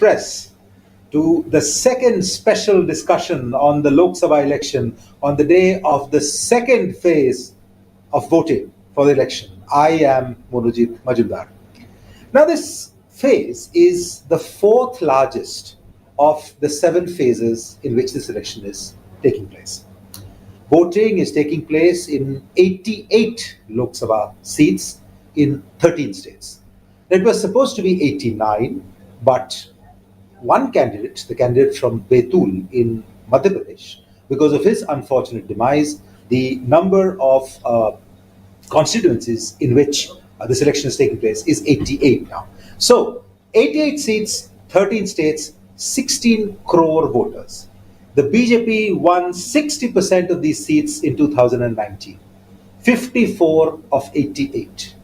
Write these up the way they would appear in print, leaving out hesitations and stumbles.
Express to the second special discussion on the Lok Sabha election on the day of the second phase of voting for the election. I am Monojit Majumdar. Now, this phase is the fourth largest of the 7 phases in which this election is taking place. Voting is taking place in 88 Lok Sabha seats in 13 states. It was supposed to be 89, but one candidate, the candidate from Betul in Madhya Pradesh, because of his unfortunate demise, the number of constituencies in which this election is taking place is 88 now. So, 88 seats, 13 states, 16 crore voters. The BJP won 60% of these seats in 2019, 54 of 88.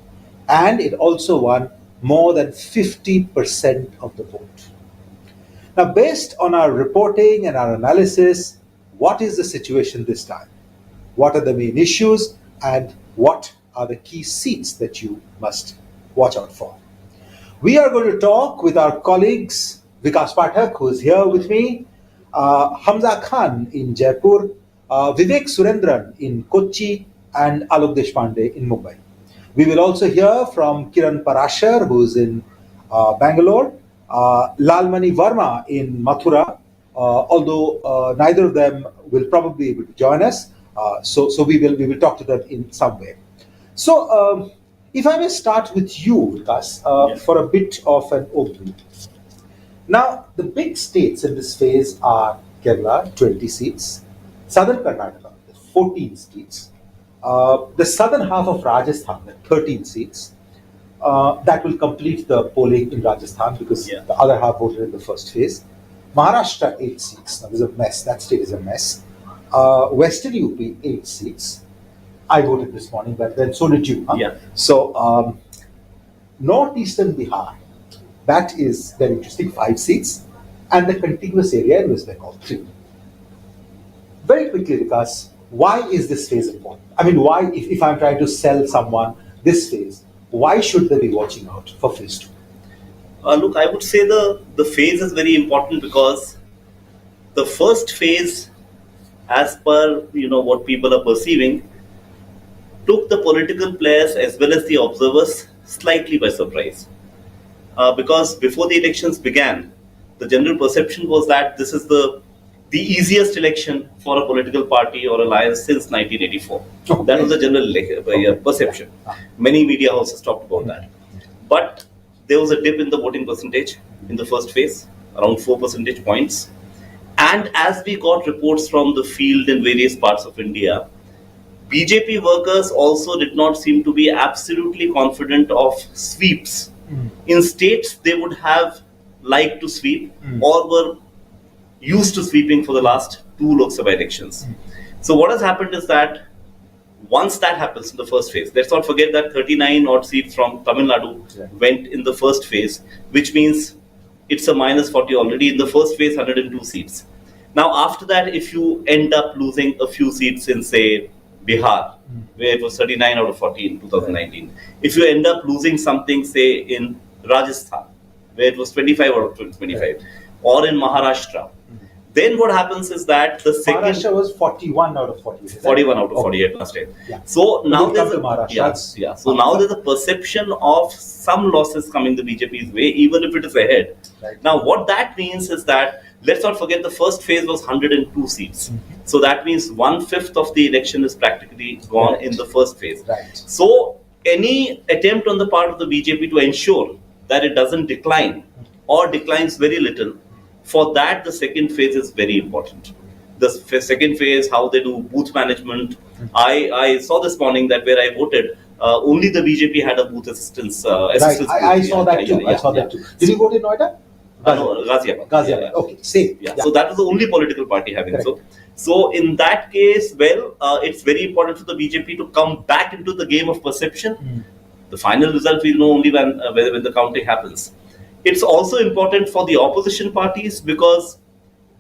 And it also won more than 50% of the vote. Now, based on our reporting and our analysis, what is the situation this time? What are the main issues and what are the key seats that you must watch out for? We are going to talk with our colleagues, Vikas Pathak, who is here with me, Hamza Khan in Jaipur, Vivek Surendran in Kochi, and Alok Deshpande in Mumbai. We will also hear from Kiran Parashar, who is in Bangalore, Lalmani Verma in Mathura, although neither of them will probably be able to join us. So we will talk to them in some way. So if I may start with you, Vikas, for a bit of an overview. Now, the big states in this phase are Kerala, 20 seats, Southern Karnataka, 14 seats, the southern half of Rajasthan, 13 seats. That will complete the polling in Rajasthan because the other half voted in the first phase. Maharashtra, 8 seats. Now, there's a mess. That state is a mess. Western UP, 8 seats. I voted this morning, but then so did you. Huh? Yeah. So, Northeastern Bihar, that is very interesting, 5 seats. And the contiguous area in West Bengal, 3. Very quickly, Vikas, why is this phase important? I mean, why, if I'm trying to sell someone this phase, why should they be watching out for phase 2? Look, I would say the phase is very important because the first phase, as per what people are perceiving, took the political players as well as the observers slightly by surprise. Because before the elections began, the general perception was that this is the easiest election for a political party or alliance since 1984. Okay. That was the general perception. Many media houses talked about that. But there was a dip in the voting percentage in the first phase, around 4 percentage points. And as we got reports from the field in various parts of India, BJP workers also did not seem to be absolutely confident of sweeps. In states they would have liked to sweep or were used to sweeping for the last 2 Lok Sabha elections. So what has happened is that once that happens in the first phase, let's not forget that 39 odd seats from Tamil Nadu went in the first phase, which means it's a minus 40 already in the first phase, 102 seats. Now after that, if you end up losing a few seats in, say, Bihar, where it was 39 out of 40 in 2019. If you end up losing something, say, in Rajasthan, where it was 25 out of 25, or in Maharashtra, then what happens is that the second... Maharashtra was 41 out of 48. 41 out of 48 last time. Yeah. So now there's now there's a perception of some losses coming the BJP's way, even if it is ahead. Right. Now what that means is that, let's not forget the first phase was 102 seats. So that means 1/5 of the election is practically gone in the first phase. Right. So any attempt on the part of the BJP to ensure that it doesn't decline or declines very little, for that the second phase is very important. The second phase, how they do booth management. I saw this morning that where I voted, only the BJP had a booth assistance. I saw that too. I saw that too. Did you vote in Noida? No, Ghaziabad. Okay, same. Yeah. So that was the only political party having. So in that case, it's very important for the BJP to come back into the game of perception. The final result we'll know only when the counting happens. It's also important for the opposition parties because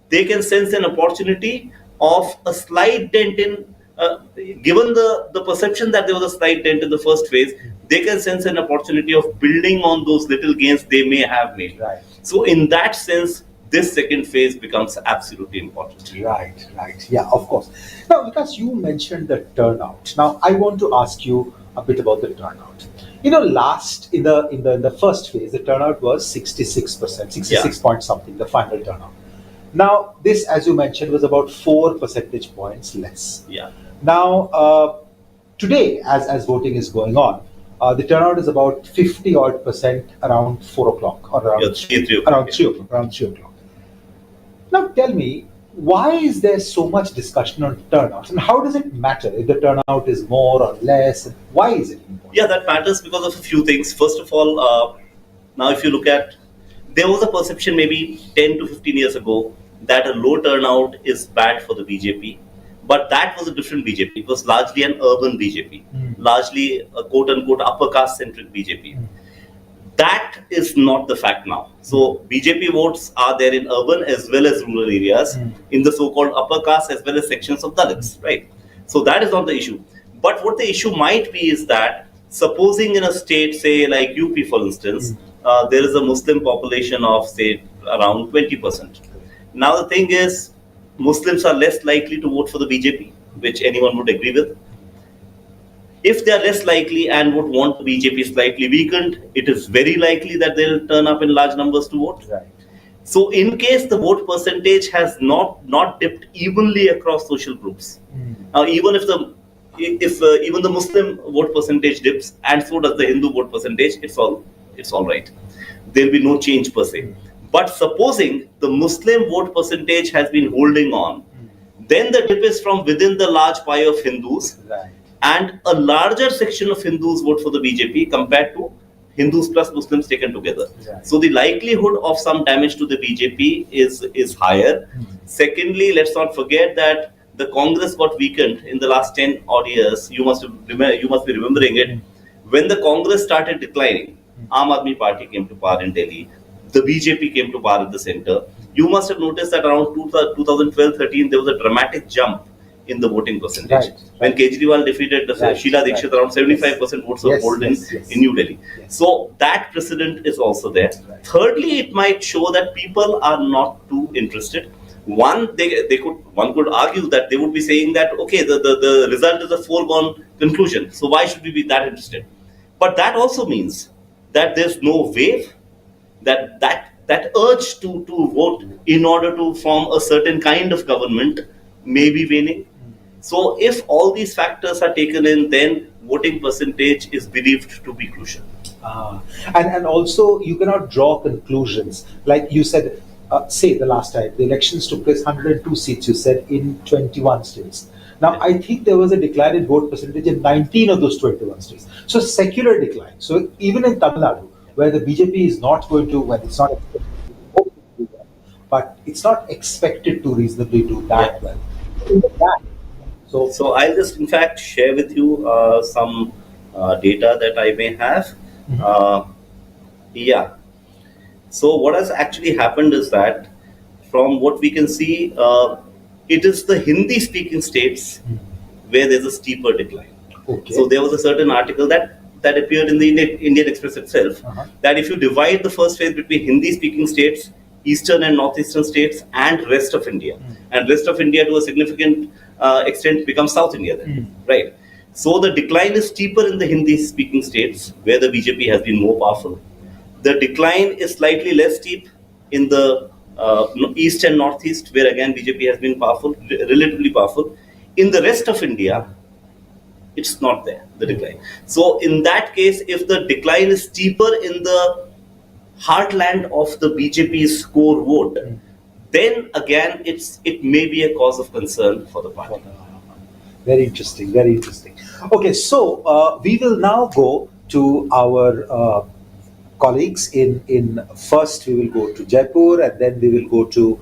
they can sense an opportunity of a slight dent in given the perception that there was a slight dent in the first phase, they can sense an opportunity of building on those little gains they may have made. Right. So in that sense, this second phase becomes absolutely important. Right. Yeah, of course. Now, because you mentioned the turnout, now I want to ask you a bit about the turnout. Last in the first phase, the turnout was 66%, 66 point something, the final turnout. Now, this, as you mentioned, was about 4 percentage points less. Yeah. Now, today, as voting is going on, the turnout is about 50 odd percent around 4 o'clock or around Yeah, 3 o'clock. around 3 o'clock. Now tell me, why is there so much discussion on turnout, and how does it matter if the turnout is more or less? Why is it important? Yeah, that matters because of a few things. First of all, now if you look at, there was a perception maybe 10 to 15 years ago that a low turnout is bad for the BJP. But that was a different BJP. It was largely an urban BJP, largely a quote unquote upper caste centric BJP. That is not the fact now. So BJP votes are there in urban as well as rural areas, in the so-called upper caste as well as sections of Dalits, right? So that is not the issue. But what the issue might be is that supposing in a state, say like UP for instance, there is a Muslim population of say around 20%. Now the thing is, Muslims are less likely to vote for the BJP, which anyone would agree with. If they are less likely and would want the BJP slightly weakened, it is very likely that they'll turn up in large numbers to vote. Right. So, in case the vote percentage has not dipped evenly across social groups, now even if even the Muslim vote percentage dips and so does the Hindu vote percentage, it's all right. There'll be no change per se. But supposing the Muslim vote percentage has been holding on, then the dip is from within the large pie of Hindus, Right. and a larger section of Hindus vote for the BJP compared to Hindus plus Muslims taken together. Right. So the likelihood of some damage to the BJP is higher. Secondly, let's not forget that the Congress got weakened in the last 10 odd years. You must be remembering it. When the Congress started declining, Aam Aadmi Party came to power in Delhi. The BJP came to power at the center. You must have noticed that around 2012-13, there was a dramatic jump in the voting percentage. Right. When Kejriwal defeated Sheila Dikshit, around 75% votes were polled in New Delhi. Yes. So that precedent is also there. Right. Thirdly, it might show that people are not too interested. One could argue that they would be saying that, okay, the result is a foregone conclusion. So why should we be that interested? But that also means that there's no wave, that urge to vote in order to form a certain kind of government may be waning. So if all these factors are taken in, then voting percentage is believed to be crucial. And also you cannot draw conclusions. Like you said, say the last time, the elections took place 102 seats, you said, in 21 states. Now, I think there was a decline in vote percentage in 19 of those 21 states. So secular decline. So even in Tamil Nadu, where the BJP is not going to, well, it's not expected to do well, but it's not expected to reasonably do that well. So I'll just, in fact, share with you some data that I may have. Yeah. So what has actually happened is that, from what we can see, it is the Hindi-speaking states where there's a steeper decline. Okay. So there was a certain article that appeared in the Indian Express itself, that if you divide the first phase between Hindi-speaking states, eastern and northeastern states, and rest of India, and rest of India to a significant extent becomes South India then, right? So the decline is steeper in the Hindi-speaking states where the BJP has been more powerful. The decline is slightly less steep in the east and northeast, where again BJP has been powerful, relatively powerful. In the rest of India, it's not there, the decline. So in that case, if the decline is steeper in the heartland of the BJP's core vote, then again it may be a cause of concern for the party. Very interesting, very interesting. Okay, so we will now go to our colleagues in first we will go to Jaipur, and then we will go to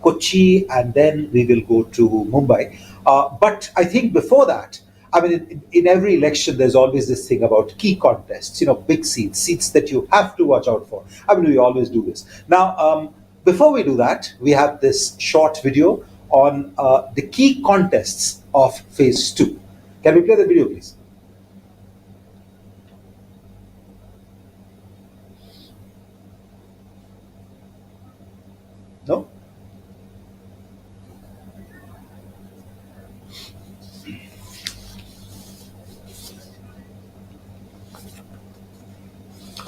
Kochi, and then we will go to Mumbai. But I think before that, I mean, in every election, there's always this thing about key contests, big seats that you have to watch out for. I mean, we always do this. Now, before we do that, we have this short video on the key contests of phase 2. Can we play the video, please? No?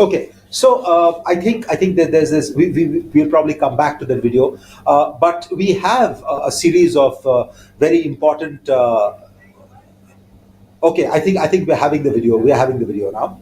Okay, so I think that there's this. We'll probably come back to that video, but we have a series of very important. Okay, I think we're having the video. We are having the video now.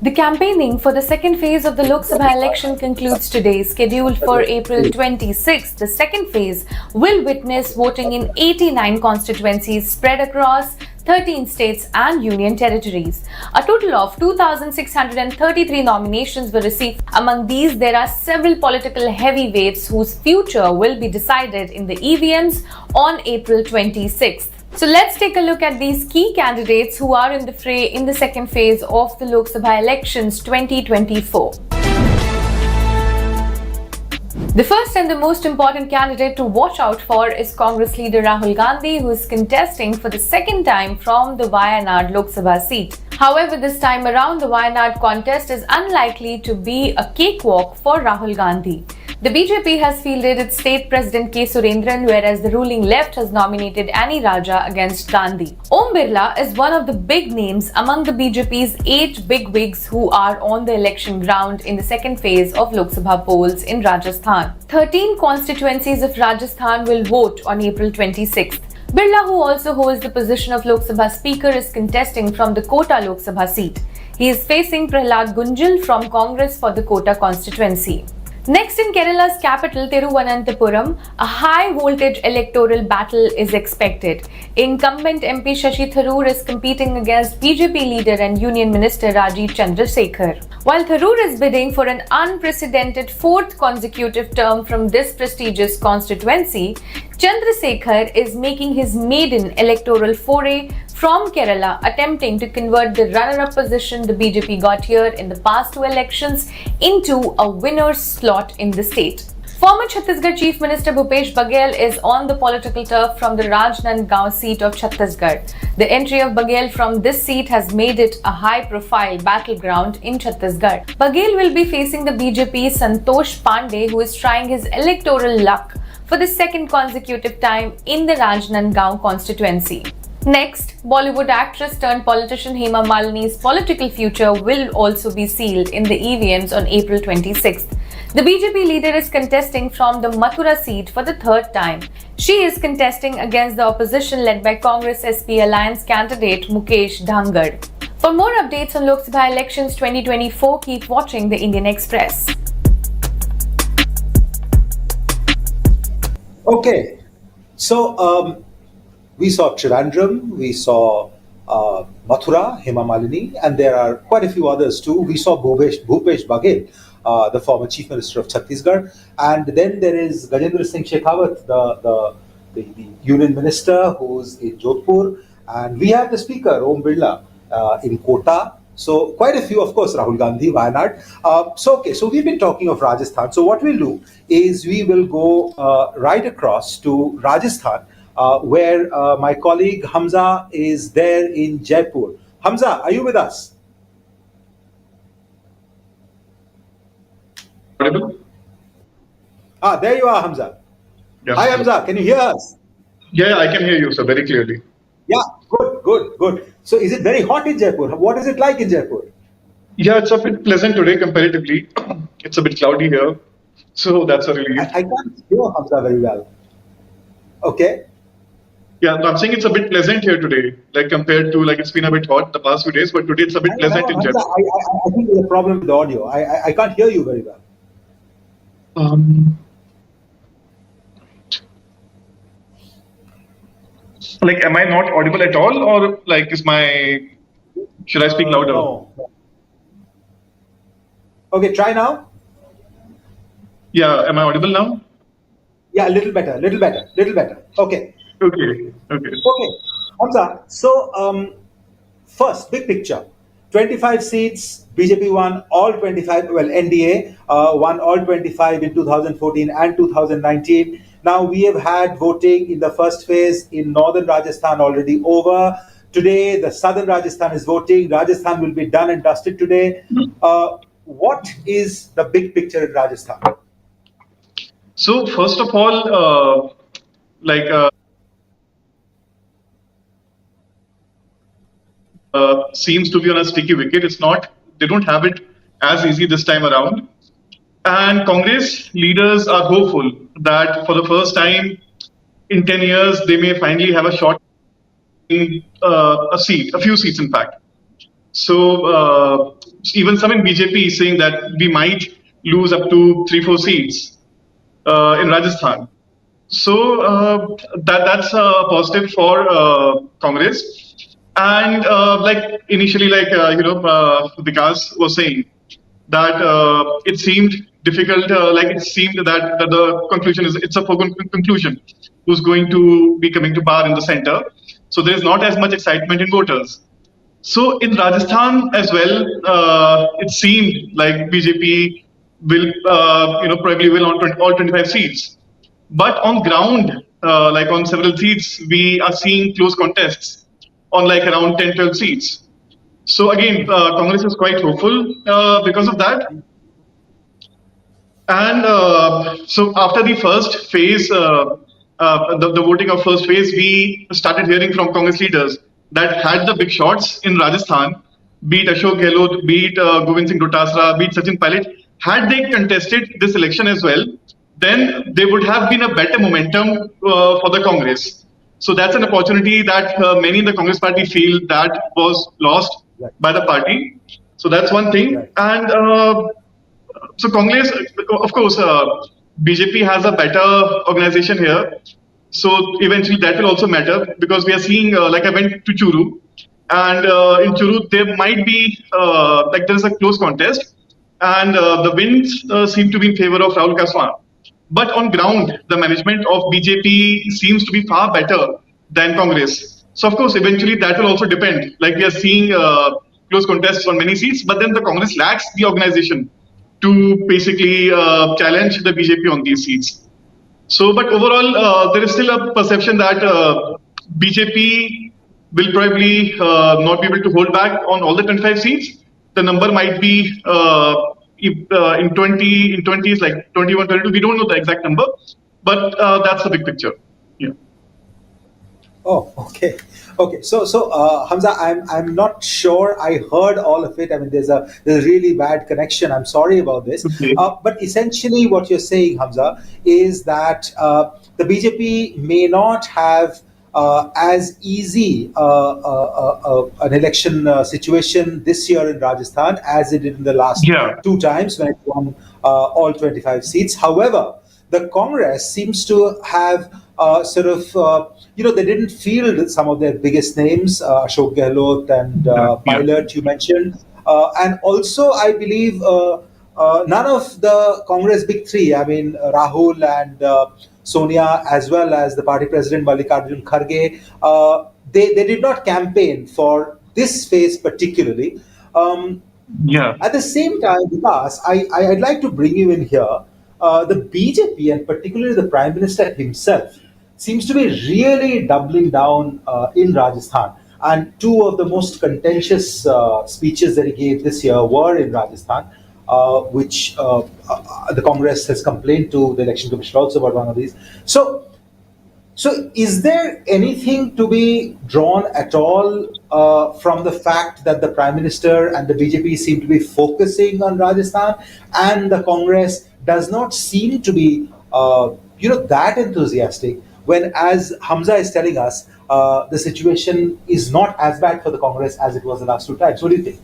The campaigning for the second phase of the Lok Sabha election concludes today, scheduled for April 26th. The second phase will witness voting in 89 constituencies spread across 13 states and union territories. A total of 2,633 nominations were received. Among these, there are several political heavyweights whose future will be decided in the EVMs on April 26th. So let's take a look at these key candidates who are in the fray in the second phase of the Lok Sabha elections 2024. The first and the most important candidate to watch out for is Congress leader Rahul Gandhi, who is contesting for the second time from the Wayanad Lok Sabha seat. However, this time around, the Wayanad contest is unlikely to be a cakewalk for Rahul Gandhi. The BJP has fielded its state president K. Surendran, whereas the ruling left has nominated Annie Raja against Gandhi. Om Birla is one of the big names among the BJP's 8 bigwigs who are on the election ground in the second phase of Lok Sabha polls in Rajasthan. 13 constituencies of Rajasthan will vote on April 26th. Birla, who also holds the position of Lok Sabha Speaker, is contesting from the Kota Lok Sabha seat. He is facing Prahlad Gunjal from Congress for the Kota constituency. Next, in Kerala's capital, Thiruvananthapuram, a high-voltage electoral battle is expected. Incumbent MP Shashi Tharoor is competing against BJP leader and Union Minister Rajiv Chandrasekhar. While Tharoor is bidding for an unprecedented 4th consecutive term from this prestigious constituency, Chandrasekhar is making his maiden electoral foray from Kerala, attempting to convert the runner-up position the BJP got here in the past 2 elections into a winner's slot in the state. Former Chhattisgarh Chief Minister Bhupesh Baghel is on the political turf from the Rajnandgaon seat of Chhattisgarh. The entry of Baghel from this seat has made it a high-profile battleground in Chhattisgarh. Baghel will be facing the BJP's Santosh Pandey, who is trying his electoral luck for the second consecutive time in the Rajnandgaon constituency. Next, Bollywood actress turned politician Hema Malini's political future will also be sealed in the EVMs on April 26th. The BJP leader is contesting from the Mathura seat for the 3rd time. She is contesting against the opposition led by Congress SP Alliance candidate Mukesh Dhangar. For more updates on Lok Sabha elections 2024, keep watching the Indian Express. Okay, so we saw Trivandrum, we saw Mathura, Hema Malini, and there are quite a few others too. We saw Bhupesh Baghel, the former Chief Minister of Chhattisgarh, and then there is Gajendra Singh Shekhawat, the Union Minister, who's in Jodhpur, and we have the Speaker, Om Birla, in Kota. So quite a few, of course, Rahul Gandhi, Wayanad. So we've been talking of Rajasthan. So what we'll do is we will go right across to Rajasthan, where my colleague Hamza is there in Jaipur. Hamza, are you with us? Audible? There you are, Hamza. Yeah. Hi, Hamza. Can you hear us? Yeah, I can hear you, sir, very clearly. Yeah, good. So is it very hot in Jaipur? What is it like in Jaipur? Yeah, it's a bit pleasant today comparatively. It's a bit cloudy here, so that's a relief. I can't hear Hamza very well. Okay. Yeah, no, I'm saying it's a bit pleasant here today, like compared to like it's been a bit hot the past few days, but today it's a bit pleasant in Hamza, Jaipur. I think there's a problem with the audio. I can't hear you very well. Like, am I not audible at all, or like should I speak louder? No. Okay, try now. Yeah, am I audible now? Yeah, a little better. Okay. Okay, Hamza. So, first, big picture. 25 seats, BJP won all 25, well, NDA won all 25 in 2014 and 2019. Now, we have had voting in the first phase in northern Rajasthan already over. Today, the southern Rajasthan is voting. Rajasthan will be done and dusted today. What is the big picture in Rajasthan? So first of all, like seems to be on a sticky wicket. It's not. They don't have it as easy this time around. And Congress leaders are hopeful that for the first time in 10 years, they may finally have a shot in a few seats, in fact. So even some in BJP is saying that we might lose up to 3-4 seats in Rajasthan. So that's positive for Congress. And like initially, like Vikas was saying, that it seemed difficult. Like it seemed that the conclusion is it's a foregone conclusion who's going to be coming to power in the center. So there is not as much excitement in voters. So in Rajasthan as well, it seemed like BJP will, probably will on all 25 seats. But on ground, like on several seats, we are seeing close contests on like around 10-12 seats. So again, Congress is quite hopeful because of that. And so after the first phase, the voting of first phase, we started hearing from Congress leaders that had the big shots in Rajasthan, be it Ashok Gehlot, be it Govind Singh Dotasra, be it Sachin Pilot, had they contested this election as well, then there would have been a better momentum for the Congress. So that's an opportunity that many in the Congress party feel that was lost by the party. So that's one thing. And so Congress, of course, BJP has a better organization here. So eventually that will also matter because we are seeing, like I went to Churu, and in Churu there might be, like there is a close contest, and the winds seem to be in favor of Rahul Kaswan. But on ground, the management of BJP seems to be far better than Congress. So of course, eventually that will also depend. Like we are seeing close contests on many seats, but then the Congress lacks the organization to basically challenge the BJP on these seats. So, but overall, there is still a perception that BJP will probably not be able to hold back on all the 25 seats. The number might be in 20s, like 21, 22. We don't know the exact number, but that's the big picture. Yeah. Oh, okay. Okay, so Hamza, I'm not sure I heard all of it. I mean, there's a really bad connection. I'm sorry about this. Okay. But essentially, what you're saying, Hamza, is that the BJP may not have as easy an election situation this year in Rajasthan as it did in the last two times when it won all 25 seats. However, the Congress seems to have they didn't field some of their biggest names, Ashok Gehlot and Pilot, you mentioned. And also, I believe none of the Congress big three, I mean, Rahul and Sonia, as well as the party president Mallikarjun Kharge, they did not campaign for this phase particularly. At the same time, Vikas, I'd like to bring you in here. The BJP and particularly the Prime Minister himself seems to be really doubling down in Rajasthan. And two of the most contentious speeches that he gave this year were in Rajasthan, which the Congress has complained to the Election Commission also about one of these. So is there anything to be drawn at all from the fact that the Prime Minister and the BJP seem to be focusing on Rajasthan and the Congress does not seem to be that enthusiastic when, as Hamza is telling us, the situation is not as bad for the Congress as it was the last two times? What do you think?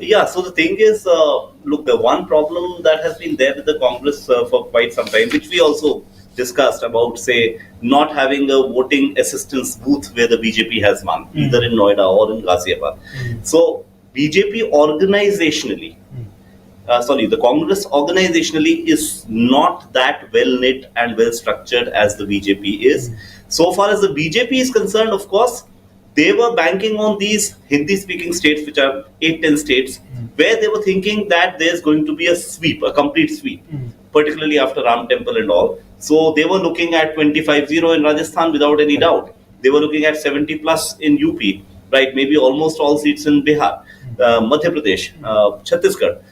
Yeah, so the thing is, look, the one problem that has been there with the Congress for quite some time, which we also discussed about, say, not having a voting assistance booth where the BJP has won, either in Noida or in Ghaziabad. So BJP organizationally, the Congress organizationally is not that well knit and well structured as the BJP is. So far as the BJP is concerned, of course, they were banking on these Hindi-speaking states, which are 8-10 states, where they were thinking that there's going to be a sweep, a complete sweep. particularly after Ram Temple and all. So they were looking at 25-0 in Rajasthan without any doubt. They were looking at 70 plus in UP, right? Maybe almost all seats in Bihar, Madhya Pradesh, Chhattisgarh,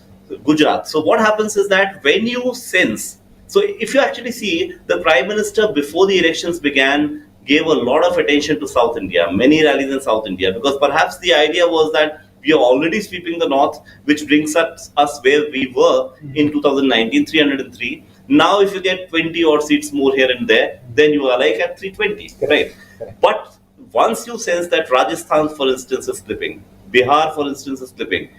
Gujarat. So what happens is that when you sense, so if you actually see, the Prime Minister before the elections began gave a lot of attention to South India, many rallies in South India, because perhaps the idea was that we are already sweeping the north, which brings us where we were in 2019, 303. Now, if you get 20 odd seats more here and there, then you are like at 320, right? But once you sense that Rajasthan, for instance, is slipping, Bihar, for instance, is slipping,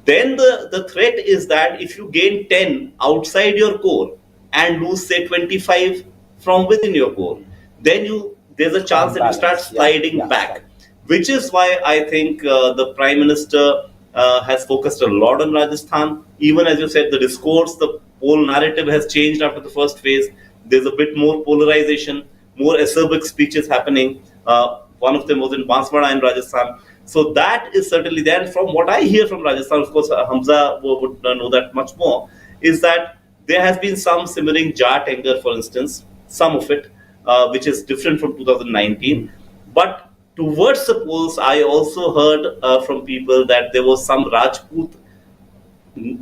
then the threat is that if you gain 10 outside your core and lose, say, 25 from within your core, then there's a chance that you start sliding back, which is why I think the Prime Minister has focused a lot on Rajasthan. Even as you said, the discourse, the whole narrative has changed after the first phase. There's a bit more polarization, more acerbic speeches happening. One of them was in Banswara in Rajasthan. So that is certainly there. And from what I hear from Rajasthan, of course, Hamza would know that much more, is that there has been some simmering Jat anger, for instance, some of it, which is different from 2019. But towards the polls, I also heard from people that there was some Rajput,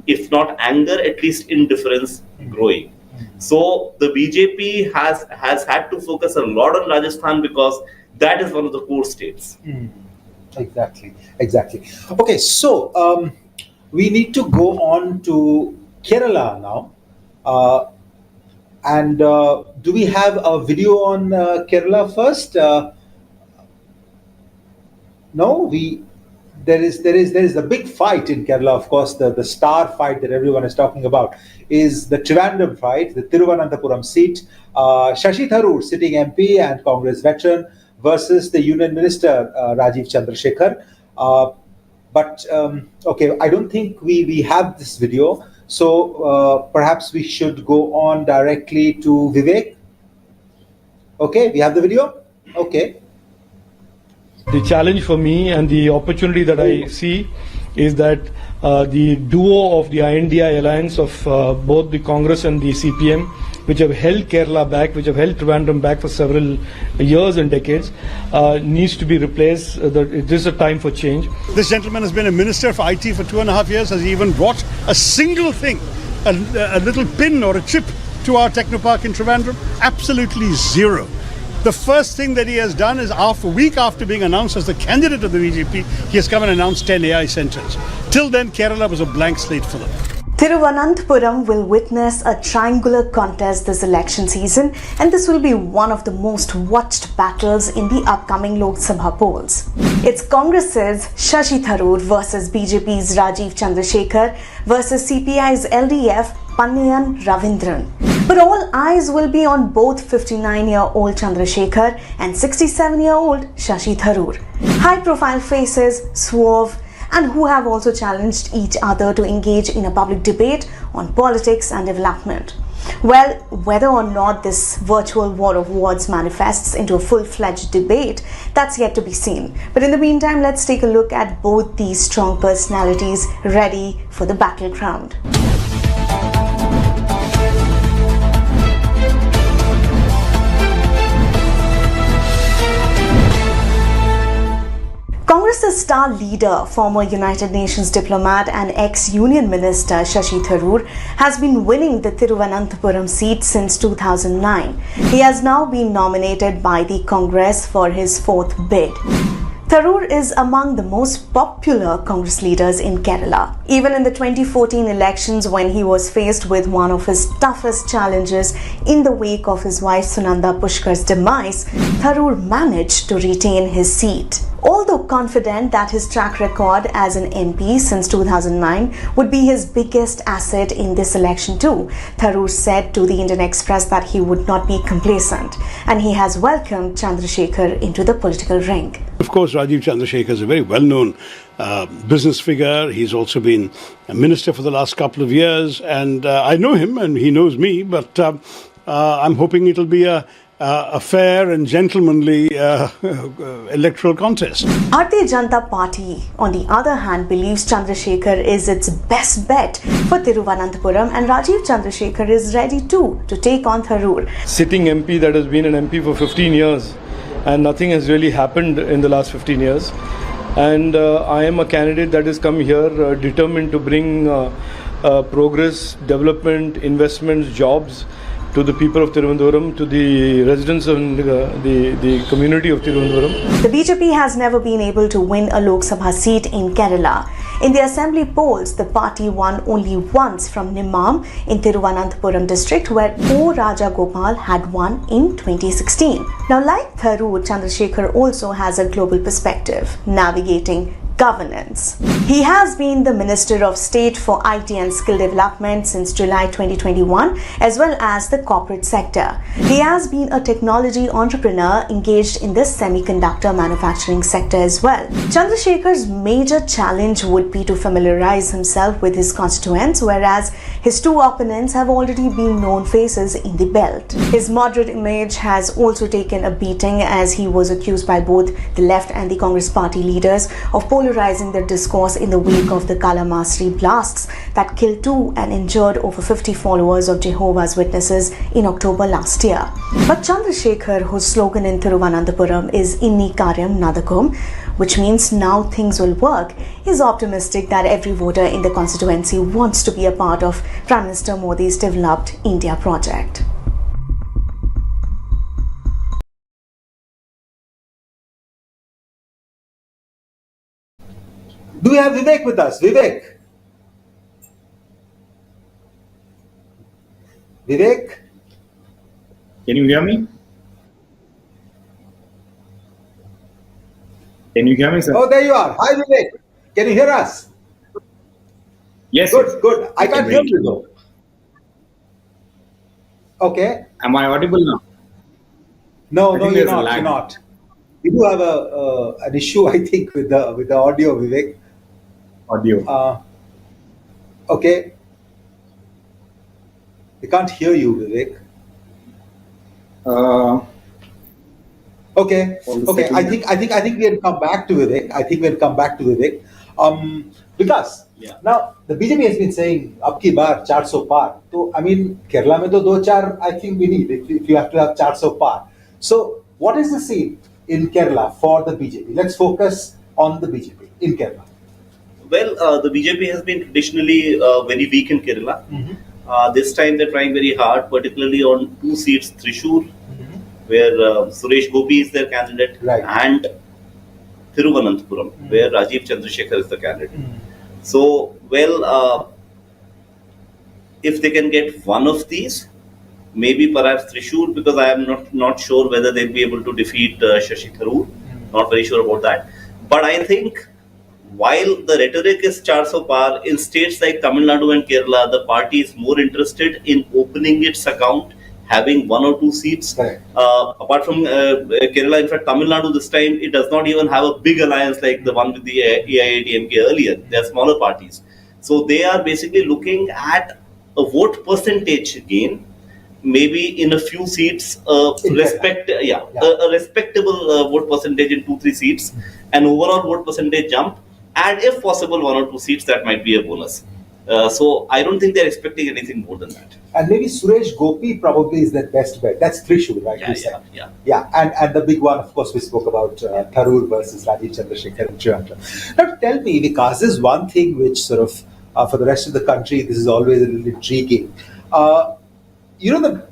if not anger, at least indifference growing. So the BJP has had to focus a lot on Rajasthan because that is one of the core states. Exactly. Okay, so we need to go on to Kerala now. And do we have a video on Kerala first? No, there is a big fight in Kerala. Of course, the star fight that everyone is talking about is the Trivandrum fight, the Thiruvananthapuram seat. Shashi Tharoor, sitting MP and Congress veteran, versus the Union Minister Rajiv Chandrasekhar. But okay, I don't think we have this video. So perhaps we should go on directly to Vivek. Okay, we have the video. Okay. The challenge for me and the opportunity that I see is that the duo of the INDI alliance of both the Congress and the CPM, which have held Kerala back, which have held Trivandrum back for several years and decades, needs to be replaced. This is a time for change. This gentleman has been a minister for IT for 2.5 years. Has he even brought a single thing, a little pin or a chip to our technopark in Trivandrum? Absolutely zero. The first thing that he has done is a week after being announced as the candidate of the BJP, he has come and announced 10 AI centers. Till then, Kerala was a blank slate for them. Thiruvananthapuram will witness a triangular contest this election season, and this will be one of the most watched battles in the upcoming Lok Sabha polls. It's Congress's Shashi Tharoor versus BJP's Rajiv Chandrasekhar versus CPI's LDF Panniyan Ravindran. But all eyes will be on both 59-year-old Chandrasekhar and 67-year-old Shashi Tharoor. High-profile faces, suave, and who have also challenged each other to engage in a public debate on politics and development. Well, whether or not this virtual war of words manifests into a full-fledged debate, that's yet to be seen. But in the meantime, let's take a look at both these strong personalities ready for the battleground. Congress's star leader, former United Nations diplomat and ex-Union Minister Shashi Tharoor has been winning the Thiruvananthapuram seat since 2009. He has now been nominated by the Congress for his fourth bid. Tharoor is among the most popular Congress leaders in Kerala. Even in the 2014 elections, when he was faced with one of his toughest challenges in the wake of his wife Sunanda Pushkar's demise, Tharoor managed to retain his seat. Although confident that his track record as an MP since 2009 would be his biggest asset in this election too, Tharoor said to the Indian Express that he would not be complacent, and he has welcomed Chandrasekhar into the political ring. Of course, Rajiv Chandrasekhar is a very well-known business figure. He's also been a minister for the last couple of years, and I know him and he knows me, but I'm hoping it'll be a a fair and gentlemanly electoral contest. Bharatiya Janata Party, on the other hand, believes Chandrasekhar is its best bet for Thiruvananthapuram, and Rajiv Chandrasekhar is ready too to take on Tharoor. Sitting MP that has been an MP for 15 years and nothing has really happened in the last 15 years. And I am a candidate that has come here determined to bring progress, development, investments, jobs to the people of Tirunelveli, to the residents of the community of Tirunelveli. The BJP has never been able to win a Lok Sabha seat in Kerala. In the assembly polls, the party won only once from Nimam in Thiruvananthapuram district, where O. Raja Gopal had won in 2016. Now, like Tharoor, Chandrasekhar also has a global perspective, navigating governance. He has been the Minister of State for IT and Skill Development since July 2021, as well as the corporate sector. He has been a technology entrepreneur engaged in the semiconductor manufacturing sector as well. Chandrasekhar's major challenge would be to familiarize himself with his constituents, whereas his two opponents have already been known faces in the belt. His moderate image has also taken a beating, as he was accused by both the left and the Congress party leaders of polarizing their discourse in the wake of the Kalamasri blasts that killed 2 and injured over 50 followers of Jehovah's Witnesses in October last year. But Chandrasekhar, whose slogan in Thiruvananthapuram is Inni Karyam Nadakum, which means now things will work, is optimistic that every voter in the constituency wants to be a part of Prime Minister Modi's developed India project. Do we have Vivek with us? Vivek? Vivek? Can you hear me? Can you hear me, sir? Oh, there you are. Hi, Vivek. Can you hear us? Yes. Good, sir. good. I can't hear Great. you though. Okay. Am I audible now? No, I no, think you're there's a not. lag. You're not. We do have an issue, I think, with the audio, Vivek. Audio. Okay. We can't hear you, Vivek. Okay. One Okay. second. I think we can come back to Vivek. Because Yeah. now the BJP has been saying "Ab ki baar 400 par." So I mean, Kerala mein to 2-4 I think we need if you have to have 400 par. So what is the scene in Kerala for the BJP? Let's focus on the BJP in Kerala. Well, the BJP has been traditionally very weak in Kerala. This time they're trying very hard, particularly on 2 seats, Thrissur, where Suresh Gopi is their candidate, Right. and Thiruvananthapuram, where Rajiv Chandrasekhar is the candidate. So, well, if they can get one of these, maybe perhaps Thrissur, because I am not sure whether they'll be able to defeat Shashi Tharoor. Not very sure about that. But I think while the rhetoric is 400 par, in states like Tamil Nadu and Kerala, the party is more interested in opening its account, having 1 or 2 seats. Correct. Apart from Kerala, in fact, Tamil Nadu this time, it does not even have a big alliance like the one with the AIADMK earlier. They are smaller parties. So they are basically looking at a vote percentage gain, maybe in a few seats, a respectable vote percentage in 2-3 seats, an overall vote percentage jump, and if possible 1 or 2 seats, that might be a bonus. So I don't think they're expecting anything more than that. And maybe Suresh Gopi probably is their best bet. That's Thrissur, right? You said. Yeah. And the big one, of course, we spoke about Tharoor versus Rajiv Chandrasekhar in Trivandrum. Now, tell me, because this is one thing which sort of, for the rest of the country, this is always a little intriguing. The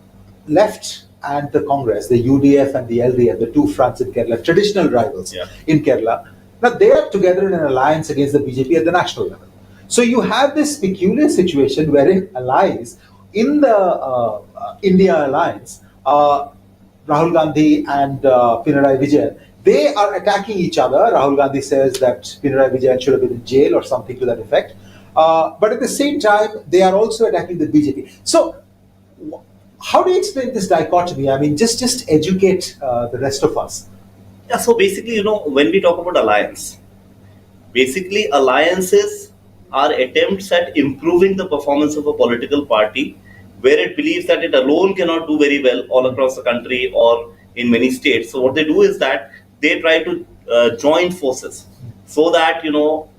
left and the Congress, the UDF and the LDF, the two fronts in Kerala, traditional rivals in Kerala, now they are together in an alliance against the BJP at the national level. So you have this peculiar situation wherein allies in the India alliance, Rahul Gandhi and Pinarayi Vijayan, they are attacking each other. Rahul Gandhi says that Pinarayi Vijayan should have been in jail or something to that effect. But at the same time, they are also attacking the BJP. So how do you explain this dichotomy? I mean, just educate the rest of us. Yeah, so basically, when we talk about alliance, basically alliances are attempts at improving the performance of a political party where it believes that it alone cannot do very well all across the country or in many states. So what they do is that they try to join forces, so that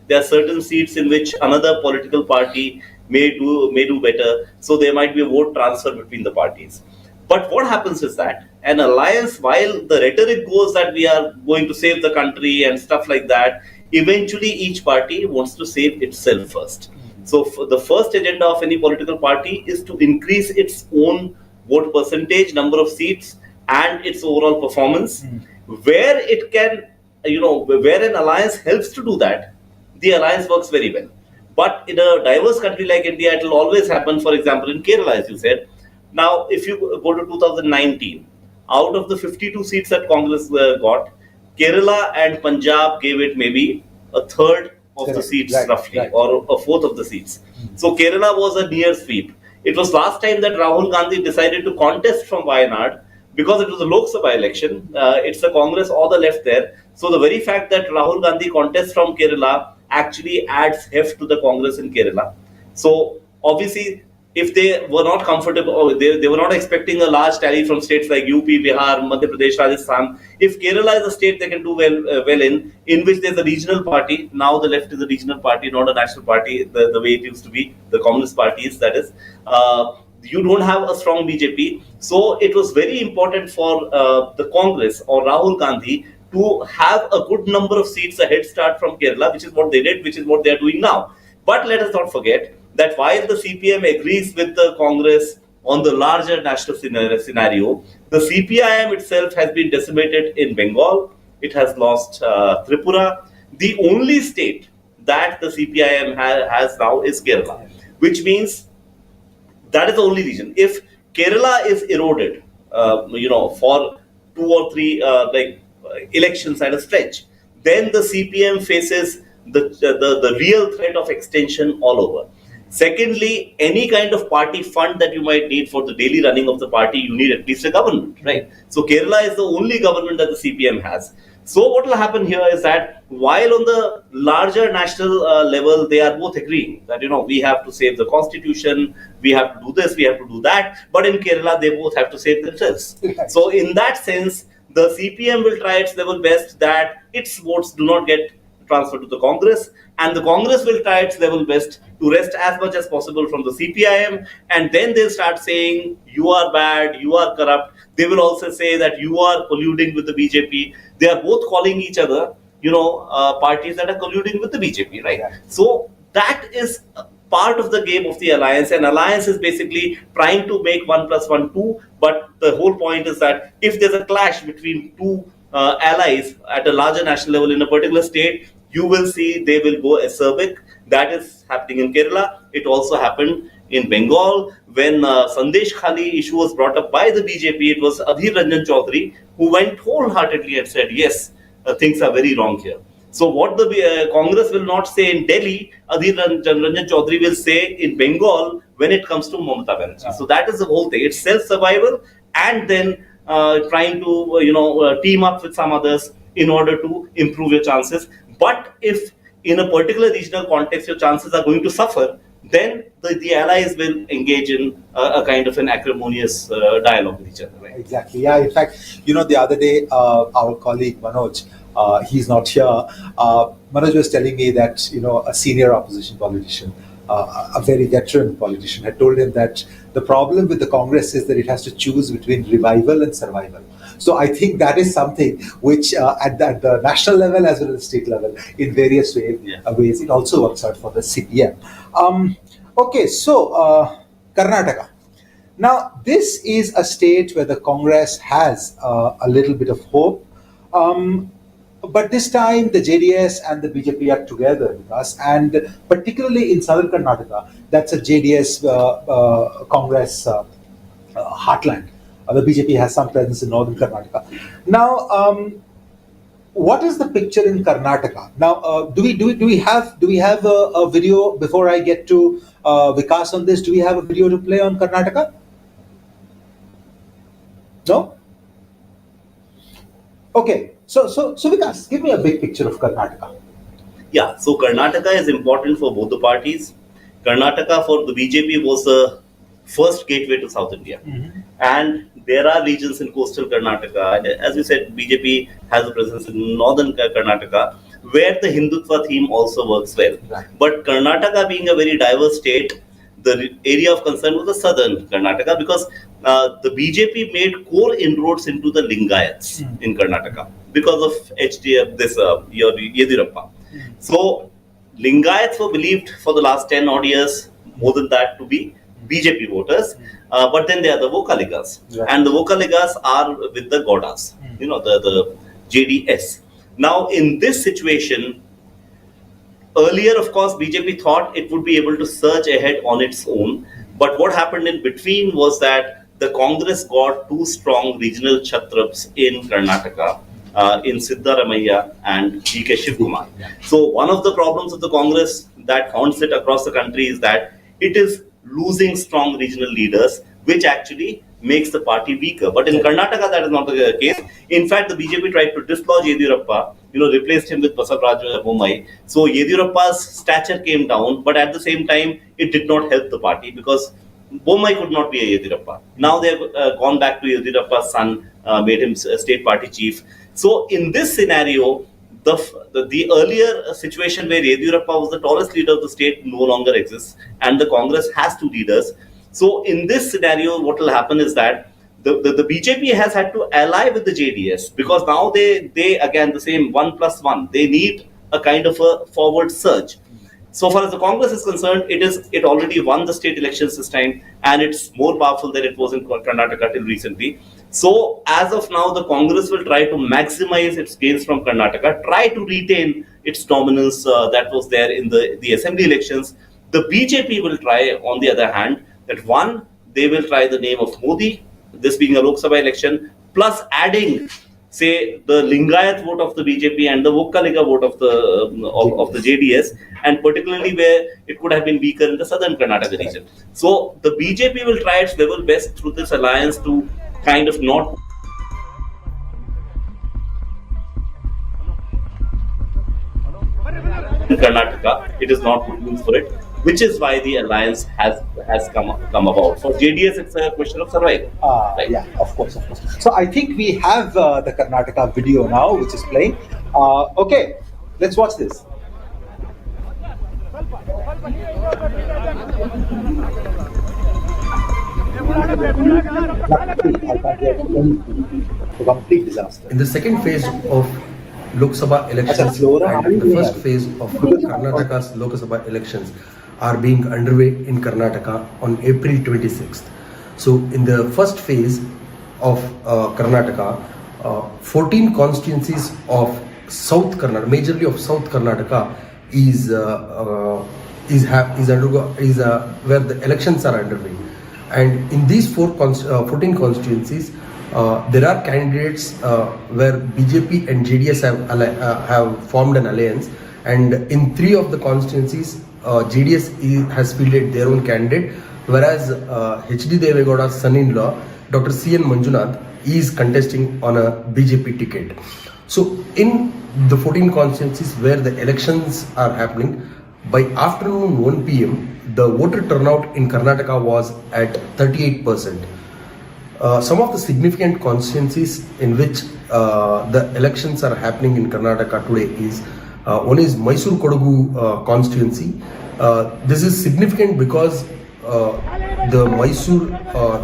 there are certain seats in which another political party may do better. So there might be a vote transfer between the parties. But what happens is that an alliance, while the rhetoric goes that we are going to save the country and stuff like that, eventually each party wants to save itself first. So the first agenda of any political party is to increase its own vote percentage, number of seats, and its overall performance. Where it can, where an alliance helps to do that, the alliance works very well. But in a diverse country like India, it will always happen. For example, in Kerala, as you said. Now, if you go to 2019, out of the 52 seats that Congress got, Kerala and Punjab gave it maybe a third of the seats, roughly, or a fourth of the seats. So Kerala was a near sweep. It was last time that Rahul Gandhi decided to contest from Wayanad, because it was a Lok Sabha election. It's the Congress or the left there. So the very fact that Rahul Gandhi contests from Kerala actually adds heft to the Congress in Kerala. So obviously, if they were not comfortable, or they were not expecting a large tally from states like UP, Bihar, Madhya Pradesh, Rajasthan, if Kerala is a state they can do well in which there's a regional party, now the left is a regional party, not a national party, the way it used to be, the communist parties, that is. You don't have a strong BJP. So it was very important for the Congress or Rahul Gandhi to have a good number of seats, a head start from Kerala, which is what they did, which is what they are doing now. But let us not forget that while the CPM agrees with the Congress on the larger national scenario, the CPIM itself has been decimated in Bengal. It has lost Tripura. The only state that the CPIM has now is Kerala, which means that is the only reason. If Kerala is eroded, for 2 or 3 elections at a stretch, then the CPM faces the real threat of extension all over. Secondly, any kind of party fund that you might need for the daily running of the party, you need at least a government, right? So Kerala is the only government that the CPM has. So what will happen here is that while on the larger national level, they are both agreeing that, we have to save the constitution, we have to do this, we have to do that. But in Kerala, they both have to save themselves. So in that sense, the CPM will try its level best that its votes do not get transferred to the Congress, and the Congress will try its level best to wrest as much as possible from the CPIM, and then they'll start saying, you are bad, you are corrupt. They will also say that you are colluding with the BJP. They are both calling each other, parties that are colluding with the BJP, right? Yeah. So that is part of the game of the alliance, and alliance is basically trying to make 1 + 1 2, but the whole point is that if there's a clash between two allies at a larger national level in a particular state, you will see they will go acerbic. That is happening in Kerala. It also happened in Bengal when Sandesh Khali issue was brought up by the BJP. It was Adhir Ranjan Chaudhary who went wholeheartedly and said, yes, things are very wrong here. So what the Congress will not say in Delhi, Adhir Ranjan Chaudhary will say in Bengal when it comes to Mamata Banerjee. So that is the whole thing. It's self-survival and then trying to team up with some others in order to improve your chances. But if in a particular regional context your chances are going to suffer, then the allies will engage in a kind of an acrimonious dialogue with each other. Right? Exactly. Yeah. In fact, the other day, our colleague Manoj, he's not here. Manoj was telling me that a senior opposition politician, a very veteran politician, had told him that the problem with the Congress is that it has to choose between revival and survival. So I think that is something which at the national level as well as the state level, in various ways, it also works out for the CPM. Okay, so Karnataka. Now, this is a state where the Congress has a little bit of hope. But this time, the JDS and the BJP are together with us, and particularly in southern Karnataka, that's a JDS Congress heartland. The BJP has some presence in northern Karnataka. Now, what is the picture in Karnataka? Now, do we have a video before I get to Vikas on this? Do we have a video to play on Karnataka? No. Okay. So Vikas, give me a big picture of Karnataka. Yeah, so Karnataka is important for both the parties. Karnataka for the BJP was a first gateway to South India. And there are regions in coastal Karnataka, and as you said, BJP has a presence in northern Karnataka, where the Hindutva theme also works well. But Karnataka being a very diverse state, the area of concern was the southern Karnataka, because the BJP made core inroads into the Lingayats in Karnataka because of your Yediyurappa. So Lingayats were believed for the last 10 odd years, more than that, to be BJP voters, but then there are the Vokaligas, and the Vokaligas are with the Gaudas, the JDS. Now, in this situation, earlier, of course, BJP thought it would be able to surge ahead on its own, but what happened in between was that the Congress got two strong regional Chhatraps in Karnataka, in Siddaramaiah and G.K. Shivkumar. So, one of the problems of the Congress that haunts it across the country is that it is losing strong regional leaders, which actually makes the party weaker. But in Karnataka, that is not the case. In fact, the BJP tried to dislodge Yediyurappa, replaced him with Basavaraj Bommai. So Yediyurappa's stature came down, but at the same time, it did not help the party because Bommai could not be a Yediyurappa. Now they have gone back to Yediyurappa's son, made him a state party chief. So in this scenario, the earlier situation where Yediyurappa was the tallest leader of the state no longer exists, and the Congress has two leaders. So in this scenario, what will happen is that the BJP has had to ally with the JDS, because now they again, the same 1+1, they need a kind of a forward surge. So far as the Congress is concerned, it already won the state elections this time, and it's more powerful than it was in Karnataka till recently. So as of now, the Congress will try to maximize its gains from Karnataka, try to retain its dominance that was there in the assembly elections. The BJP will try, on the other hand, that one, they will try the name of Modi, this being a Lok Sabha election, plus adding, say, the Lingayat vote of the BJP and the Vokaliga vote of the JDS, and particularly where it could have been weaker in the southern Karnataka region. So the BJP will try its level best through this alliance to kind of not in Karnataka, it is not good news for it, which is why the alliance has come about. For JDS, it's a question of survival. Right? Yeah, of course. So I think we have the Karnataka video now, which is playing. Okay, let's watch this. Complete disaster. In the second phase of Lok Sabha elections and the first phase of Karnataka's Lok Sabha elections are being underway in Karnataka on April 26th. So in the first phase of Karnataka, 14 constituencies of South Karnataka, majorly of South Karnataka, is where the elections are underway. And in these 14 constituencies, there are candidates where BJP and JDS have formed an alliance, and in 3 of the constituencies, JDS has fielded their own candidate, whereas H.D. Devegowda's son-in-law, Dr. C.N. Manjunath, is contesting on a BJP ticket. So in the 14 constituencies where the elections are happening, by afternoon 1 p.m., the voter turnout in Karnataka was at 38%. Some of the significant constituencies in which the elections are happening in Karnataka today is one is Mysuru Kodagu constituency. This is significant because the Mysore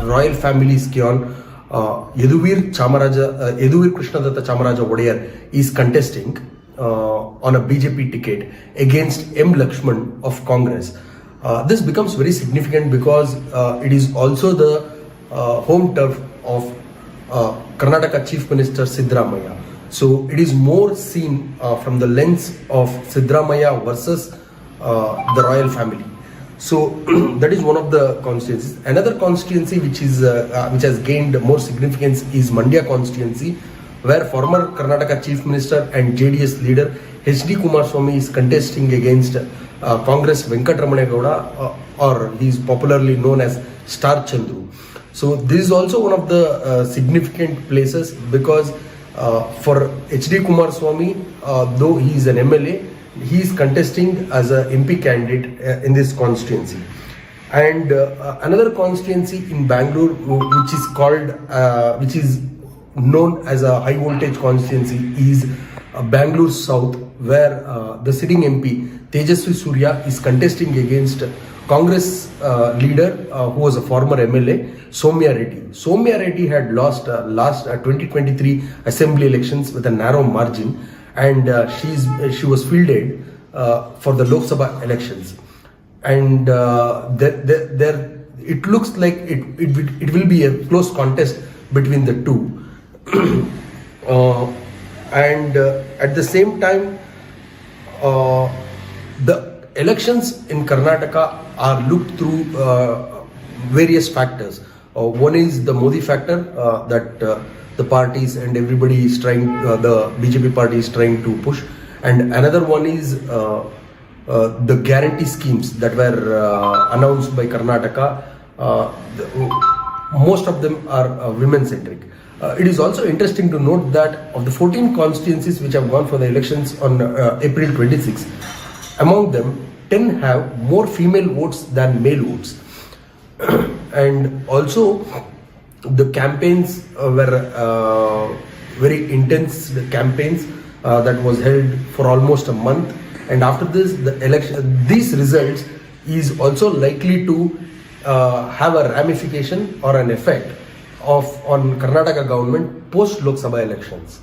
royal family scion Yaduvir Krishnadatta Chamaraja Wadiyar is contesting on a BJP ticket against M. Lakshman of Congress. This becomes very significant because it is also the home turf of Karnataka Chief Minister Siddaramaiah. So it is more seen from the lens of Siddaramaiah versus the royal family. So that is one of the constituencies. Another constituency which has gained more significance is Mandya constituency, where former Karnataka Chief Minister and JDS leader H.D. Kumaraswamy is contesting against Congress Venkatramana Gowda, or he is popularly known as Star Chandru. So this is also one of the significant places because for H.D. Kumaraswamy, though he is an MLA, he is contesting as a MP candidate in this constituency. And another constituency in Bangalore, which is known as a high voltage constituency, is Bangalore South, where the sitting MP Tejaswi Surya is contesting against Congress leader who was a former MLA, Soumya Reddy. Soumya Reddy had lost last 2023 assembly elections with a narrow margin, and she was fielded for the Lok Sabha elections. And it looks like it will be a close contest between the two. And at the same time, the elections in Karnataka are looked through various factors. One is the Modi factor, that the parties and everybody is trying, the BJP party is trying to push, and another one is the guarantee schemes that were announced by Karnataka. Most of them are women centric. It is also interesting to note that of the 14 constituencies which have gone for the elections on April 26, among them 10 have more female votes than male votes. And also the campaigns were very intense campaigns that was held for almost a month, and after this the election, these results is also likely to have a ramification or an effect on Karnataka government post Lok Sabha elections.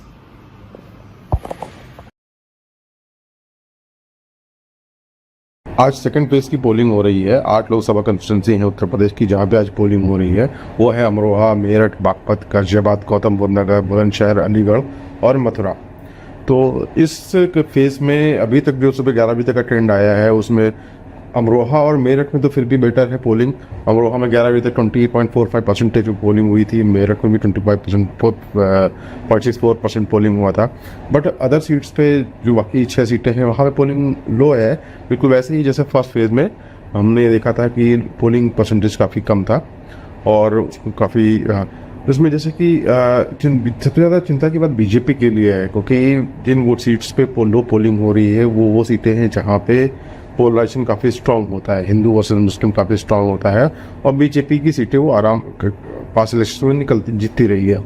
आज second phase की polling हो रही है। 8 Lok Sabha constituency हैं उत्तर प्रदेश की जहां पे आज पोलिंग हो रही है। वो है अमरोहा, मेरठ, बागपत, गाजियाबाद, गौतम बुद्ध नगर, बुलंदशहर, अलीगढ़ और मथुरा। तो इस फेज में अभी तक जो सुबह 11 बजे तक का ट्रेंड आया है उसमें अमरोहा और मेरठ में तो फिर भी बेटर है पोलिंग। अमरोहा में 11 बजे तक 20.45% पोलिंग हुई थी, मेरठ में भी 25.64% पोलिंग हुआ था। बट अदर सीट्स पे जो बाकी 6 सीटें हैं वहाँ पे पोलिंग लो है, बिल्कुल वैसे ही जैसे फर्स्ट फेज़ में हमने देखा था कि पोलिंग परसेंटेज काफ़ी कम था और काफ़ी इसमें जैसे कि सबसे ज़्यादा चिंता की बात बीजेपी के लिए है, क्योंकि जिन वो सीट्स पे लो पोलिंग हो रही है वो सीटें हैं जहाँ पे पोलराइजेशन काफ़ी स्ट्रांग होता है, हिंदू वर्सेस मुस्लिम काफ़ी स्ट्रांग होता है और बीजेपी की सीटें वो आराम पास इलेक्शन में जीतती रही है।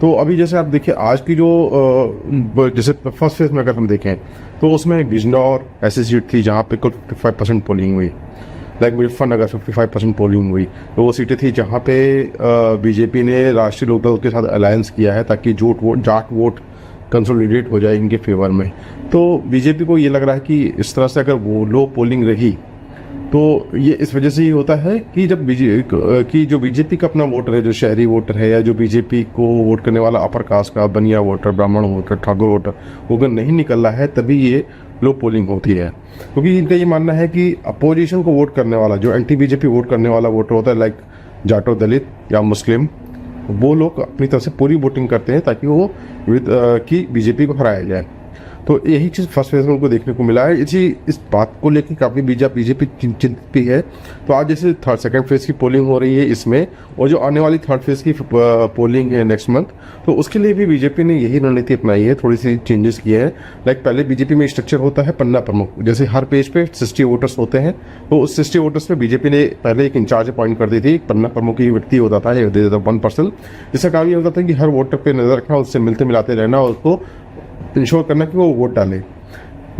तो अभी जैसे आप देखिए आज की जो जैसे फर्स्ट फेज में अगर हम देखें तो उसमें बिजनौर ऐसी सीट थी जहाँ पे कुल 55% पोलिंग हुई, लाइक मुजफ्फरनगर 55% पोलिंग हुई। तो वो सीटें थी जहाँ पे बीजेपी ने राष्ट्रीय लोकदल के साथ अलायंस किया है ताकि जाट वोट कंसोलिडेट हो जाए इनके फेवर में। तो बीजेपी को ये लग रहा है कि इस तरह से अगर वो लो पोलिंग रही तो ये इस वजह से ही होता है कि जब जो बीजेपी का अपना वोटर है, जो शहरी वोटर है या जो बीजेपी को वोट करने वाला अपर कास्ट का बनिया वोटर, ब्राह्मण वोटर, ठाकुर वोटर, वो अगर नहीं निकल रहा है तभी ये लो पोलिंग होती है। क्योंकि इनका ये मानना है कि अपोजिशन को वोट करने वाला, जो एंटी बीजेपी वोट करने वाला वोटर होता है, लाइक जाटो, दलित या मुस्लिम, वो लोग अपनी तरफ से पूरी वोटिंग करते हैं ताकि वो कि बीजेपी को हराया जाए। तो यही चीज़ फर्स्ट फेज में उनको देखने को मिला है। इस बात को लेकर काफ़ी बीजेपी चिंतित भी है। तो आज जैसे सेकंड फेज की पोलिंग हो रही है इसमें, और जो आने वाली थर्ड फेज की पोलिंग है नेक्स्ट मंथ, तो उसके लिए भी बीजेपी ने यही रणनीति अपनाई है, थोड़ी सी चेंजेस किए हैं। लाइक पहले बीजेपी में स्ट्रक्चर होता है पन्ना प्रमुख, जैसे हर पेज पे 60 वोटर्स होते हैं, तो उस 60 वोटर्स पे बीजेपी ने पहले एक इंचार्ज अपॉइंट कर दी थी। पन्ना प्रमुख ही व्यक्ति होता था, 1 पर्सन, जिसका काम ये होता था कि हर वोटर पे नजर रखना, उससे मिलते मिलाते रहना और उसको इंश्योर करना कि वो वोट डाले।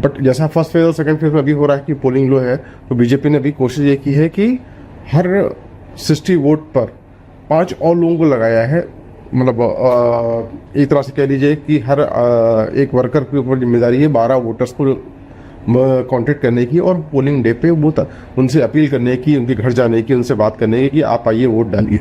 बट जैसा फर्स्ट फेज और सेकंड फेज में अभी हो रहा है कि पोलिंग लो है, तो बीजेपी ने अभी कोशिश ये की है कि हर 60 वोट पर 5 और लोगों को लगाया है। मतलब एक तरह से कह लीजिए कि हर एक वर्कर के ऊपर जिम्मेदारी है 12 वोटर्स को कॉन्टेक्ट करने की और पोलिंग डे पे वो उनसे अपील करने की, उनके घर जाने की, उनसे बात करने की कि आप आइए वोट डालिए।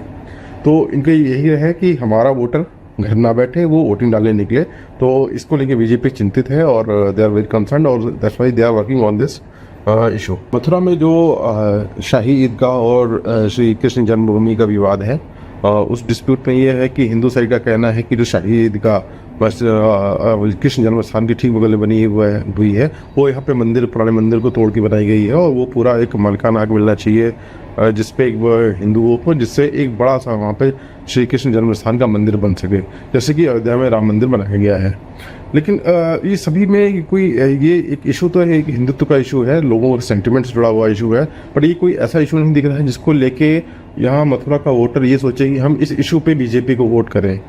तो इनका यही है कि हमारा वोटर घर ना बैठे, वो वोटिंग डालने निकले। तो इसको लेके बीजेपी चिंतित है और दे आर वेरी कंसर्न और that's why they are working on this issue. Mathura में जो शाही ईदगाह और श्री कृष्ण जन्मभूमि का विवाद है, उस डिस्प्यूट में ये है कि हिंदू साइड का कहना है कि जो शाही ईदगाह बस कृष्ण जन्म स्थान की ठीक बगल में बनी हुई है। वो यहाँ पे मंदिर, पुराने मंदिर को तोड़ के बनाई गई है और वो पूरा एक मालिकाना हक मिलना चाहिए जिसपे एक हिंदुओं को, जिससे एक बड़ा सा वहाँ पे श्री कृष्ण जन्म स्थान का मंदिर बन सके, जैसे कि अयोध्या में राम मंदिर बनाया गया है। लेकिन ये सभी में कोई ये एक इशू तो है, एक हिंदुत्व का इशू है, लोगों के सेंटिमेंट से जुड़ा हुआ इशू है, बट ये कोई ऐसा इशू नहीं दिख रहा है जिसको लेके यहाँ मथुरा का वोटर ये सोचे कि हम इस इशू पे बीजेपी को वोट करें,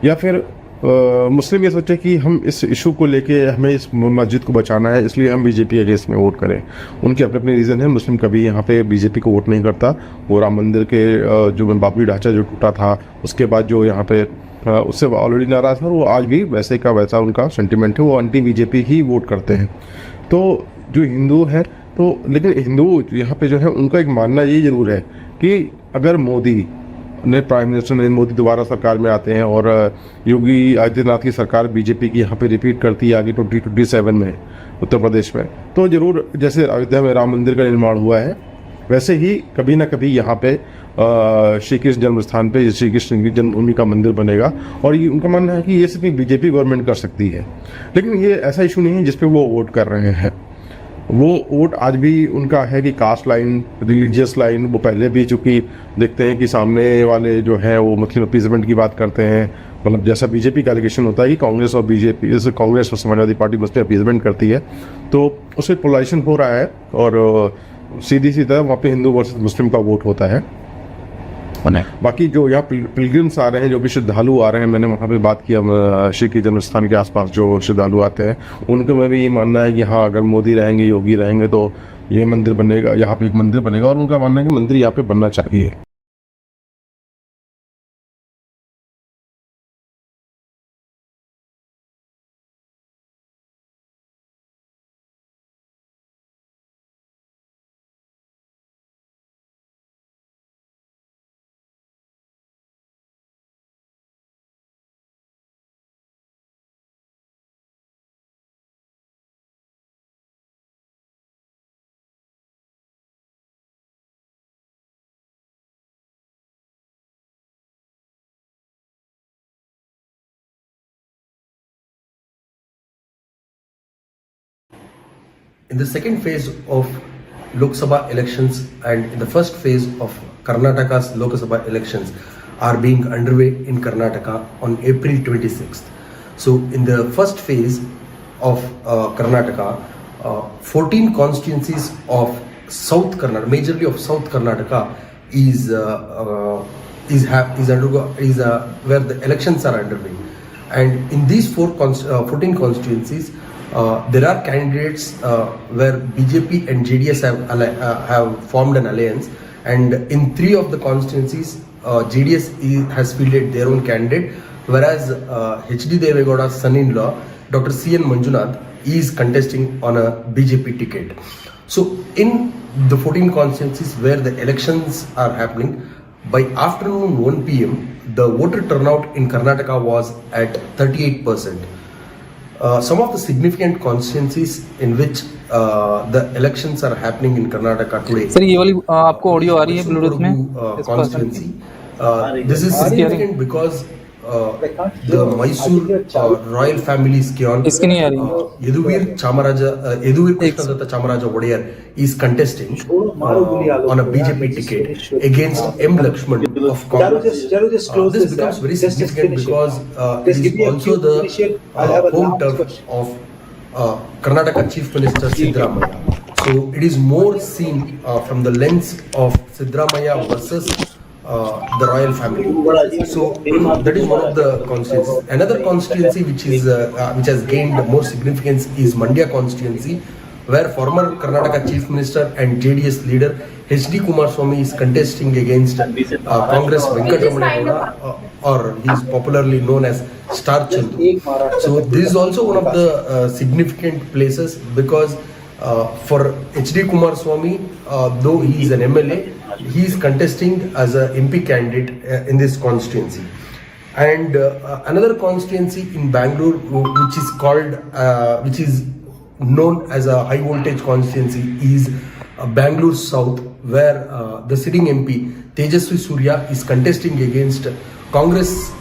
या फिर मुस्लिम ये सोचे कि हम इस इशू को लेके हमें इस मस्जिद को बचाना है इसलिए हम बीजेपी के अगेंस्ट में वोट करें। उनके अपने अपने रीज़न है। मुस्लिम कभी यहाँ पे बीजेपी को वोट नहीं करता। वो राम मंदिर के जो बाबरी ढांचा जो टूटा था उसके बाद जो यहाँ पे उससे ऑलरेडी नाराज़ था, वो आज भी वैसे का वैसा उनका सेंटिमेंट है, वो एंटी बीजेपी ही वोट करते हैं। तो जो हिंदू है तो, लेकिन हिंदू यहाँ पे जो है उनका एक मानना ये ज़रूर है कि अगर मोदी ने, प्राइम मिनिस्टर नरेंद्र मोदी दोबारा सरकार में आते हैं और योगी आदित्यनाथ की सरकार बीजेपी की यहाँ पे रिपीट करती है आगे 2027 में उत्तर प्रदेश में, तो ज़रूर जैसे अयोध्या में राम मंदिर का निर्माण हुआ है वैसे ही कभी ना कभी यहाँ पे श्री कृष्ण जन्म स्थान पे श्री कृष्ण की जन्मभूमि का मंदिर बनेगा। और ये उनका मानना है कि ये सिर्फ बीजेपी गवर्नमेंट कर सकती है। लेकिन ये ऐसा इशू नहीं है जिसपे वो वोट कर रहे हैं। वो वोट आज भी उनका है कि कास्ट लाइन, रिलीजियस लाइन, वो पहले भी चूँकि देखते हैं कि सामने वाले जो हैं वो मुस्लिम अपीजमेंट की बात करते हैं, मतलब जैसा बीजेपी का एलिगेशन होता है कि कांग्रेस और बीजेपी, जैसे कांग्रेस और समाजवादी पार्टी मुस्लिम अपीजमेंट करती है, तो उससे पोलराइजेशन हो रहा है और सीधी सी तरह वहाँ पे हिंदू वर्सेस मुस्लिम का वोट होता है। बाकी जो यहाँ पिलग्रिम्स आ रहे हैं, जो भी श्रद्धालु आ रहे हैं, मैंने वहाँ पे बात किया श्री के जन्म स्थान के आसपास जो श्रद्धालु आते हैं, उनका में भी ये मानना है कि हाँ, अगर मोदी रहेंगे, योगी रहेंगे तो ये मंदिर बनेगा, यहाँ पे एक मंदिर बनेगा, और उनका मानना है कि मंदिर यहाँ पे बनना चाहिए। In the second phase of Lok Sabha elections and in the first phase of Karnataka's Lok Sabha elections are being underway in Karnataka on April 26th. So in the first phase of Karnataka, 14 constituencies of South Karnataka, majorly of South Karnataka, is where the elections are underway. And in these 14 constituencies, there are candidates where BJP and JDS have formed an alliance, and in 3 of the constituencies, JDS has fielded their own candidate, whereas HD Devegowda's son-in-law, Dr. C.N. Manjunath, is contesting on a BJP ticket. So in the 14 constituencies where the elections are happening, by afternoon 1 p.m., the voter turnout in Karnataka was at 38%. Some of the significant constituencies in which the elections are happening in Karnataka today. Sir ये वाली आपको audio आ रही है Bluetooth में? Constituency. This is significant because the Mysore royal family's scion Yaduvir Krishnadatta Chamaraja Wadiyar is contesting on a BJP ticket against M. Lakshman of Congress. This becomes very significant because it is also the home turf of Karnataka Chief Minister Siddaramaiah. So it is more seen from the lens of Siddaramaiah versus the royal family. So that is one of the constituencies. Another constituency which has gained more significance is Mandya constituency, where former Karnataka Chief Minister and JDS leader HD Kumaraswamy is contesting against Congress Venkatraman Gowda, or he is popularly known as Star Chandu. So this is also one of the significant places because for HD Kumaraswamy, though he is an MLA, he is contesting as a MP candidate in this constituency. And another constituency in Bangalore, which is known as a high voltage constituency, is Bangalore South, where the sitting MP Tejaswi Surya is contesting against Congress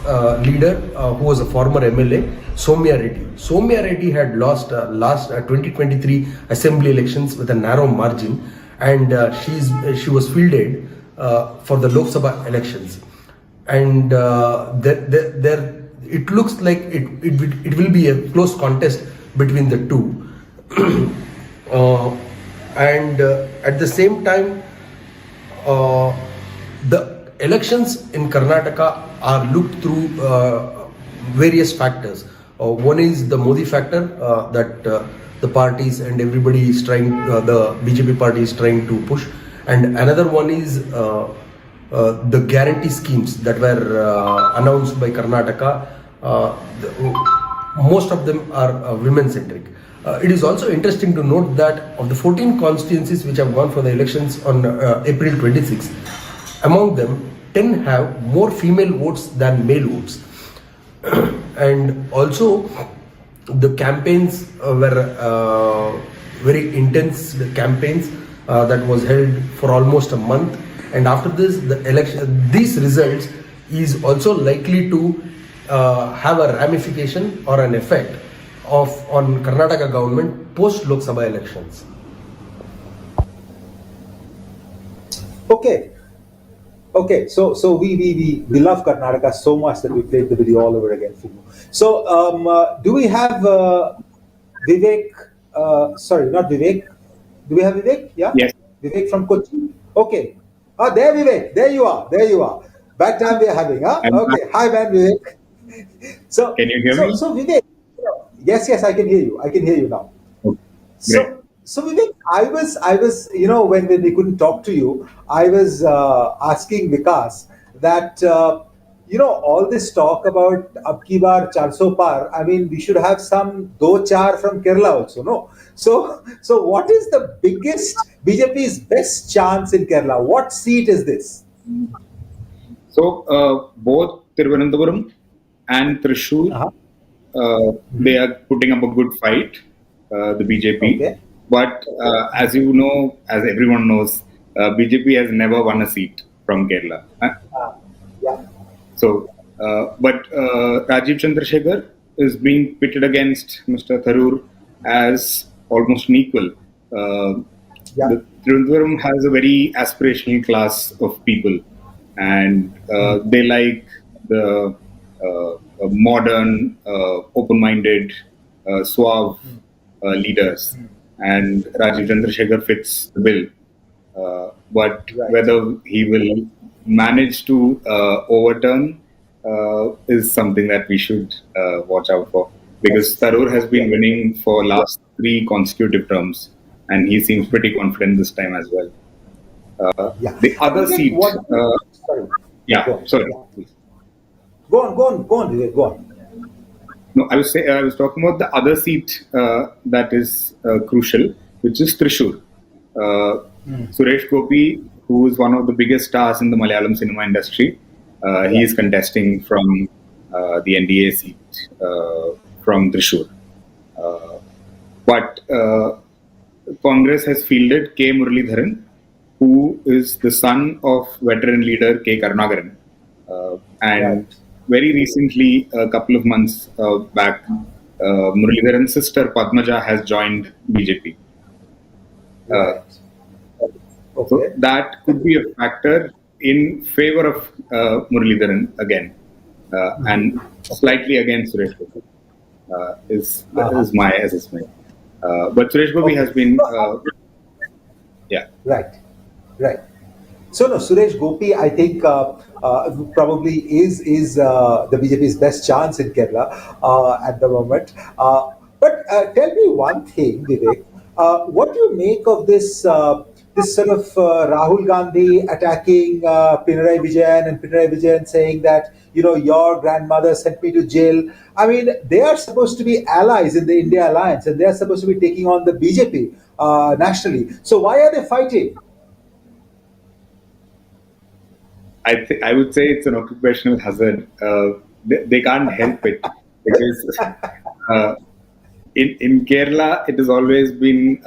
leader who was a former MLA, Soumya Reddy. Soumya Reddy had lost last 2023 assembly elections with a narrow margin, and she was fielded for the Lok Sabha elections. And it looks like it will be a close contest between the two. And at the same time, the elections in Karnataka are looked through various factors. One is the Modi factor, that the parties and everybody is trying, the BJP party is trying to push, and another one is the guarantee schemes that were announced by Karnataka. Most of them are women-centric. It is also interesting to note that of the 14 constituencies which have gone for the elections on April 26, among them 10 have more female votes than male votes. And also the campaigns were very intense campaigns that was held for almost a month, and after this the election, these results is also likely to have a ramification or an effect on Karnataka government post Lok Sabha elections. Okay, so we love Karnataka so much that we played the video all over again for you. So do we have Vivek? Sorry, not Vivek. Do we have Vivek? Yeah. Yes. Vivek from Kochi. Okay. There Vivek. There you are. Bad time we are having. Okay. Hi, man, Vivek. So can you hear me? So Vivek. Yes, I can hear you now. Okay. So Vivek, I was, when we couldn't talk to you, I was asking Vikas that, all this talk about ab ki baar 400 par, I mean, we should have some do char from Kerala also, no? So what is the biggest, BJP's best chance in Kerala? What seat is this? So both Thiruvananthapuram and Thrissur, they are putting up a good fight, the BJP. Okay. But as you know, as everyone knows, BJP has never won a seat from Kerala. Yeah. So, but Rajiv Chandrasekhar is being pitted against Mr. Tharoor as almost an equal. The Thiruvananthapuram has a very aspirational class of people, and they like the modern, open-minded, suave leaders. And Rajiv Chandrasekhar fits the bill. But whether he will manage to overturn is something that we should watch out for. Because Tharoor has been winning for last 3 consecutive terms, and he seems pretty confident this time as well. The other seat... sorry. Please. Go on, Vivek, go on. No, I was talking about the other seat that is crucial, which is Thrissur. Suresh Gopi, who is one of the biggest stars in the Malayalam cinema industry, he is contesting from the NDA seat from Thrissur. But Congress has fielded K. Muralidharan, who is the son of veteran leader K. Karnagaran. Very recently, a couple of months back, Muralidharan's sister Padmaja has joined BJP. So that could be a factor in favor of Muralidharan again, and slightly against Suresh Gopi is my assessment. But Suresh Gopi has been, Right. So no, Suresh Gopi, I think probably is the BJP's best chance in Kerala at the moment. But tell me one thing, Vivek. What do you make of this sort of Rahul Gandhi attacking Pinarayi Vijayan, and Pinarayi Vijayan saying that, your grandmother sent me to jail? I mean, they are supposed to be allies in the India alliance, and they are supposed to be taking on the BJP nationally. So why are they fighting? I would say it's an occupational hazard. They can't help it because in Kerala it has always been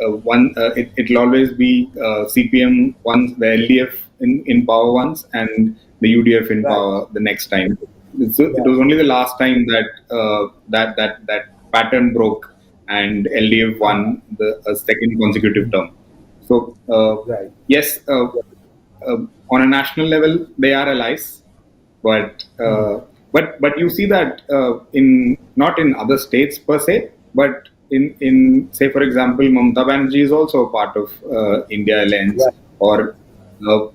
it'll always be CPM once the LDF in power once and the UDF in power the next time. So it was only the last time that that pattern broke and LDF won a second consecutive term. So yes, on a national level they are allies, but but you see that in not in other states per se, but in say for example Mamata Banerjee is also a part of India Alliance, or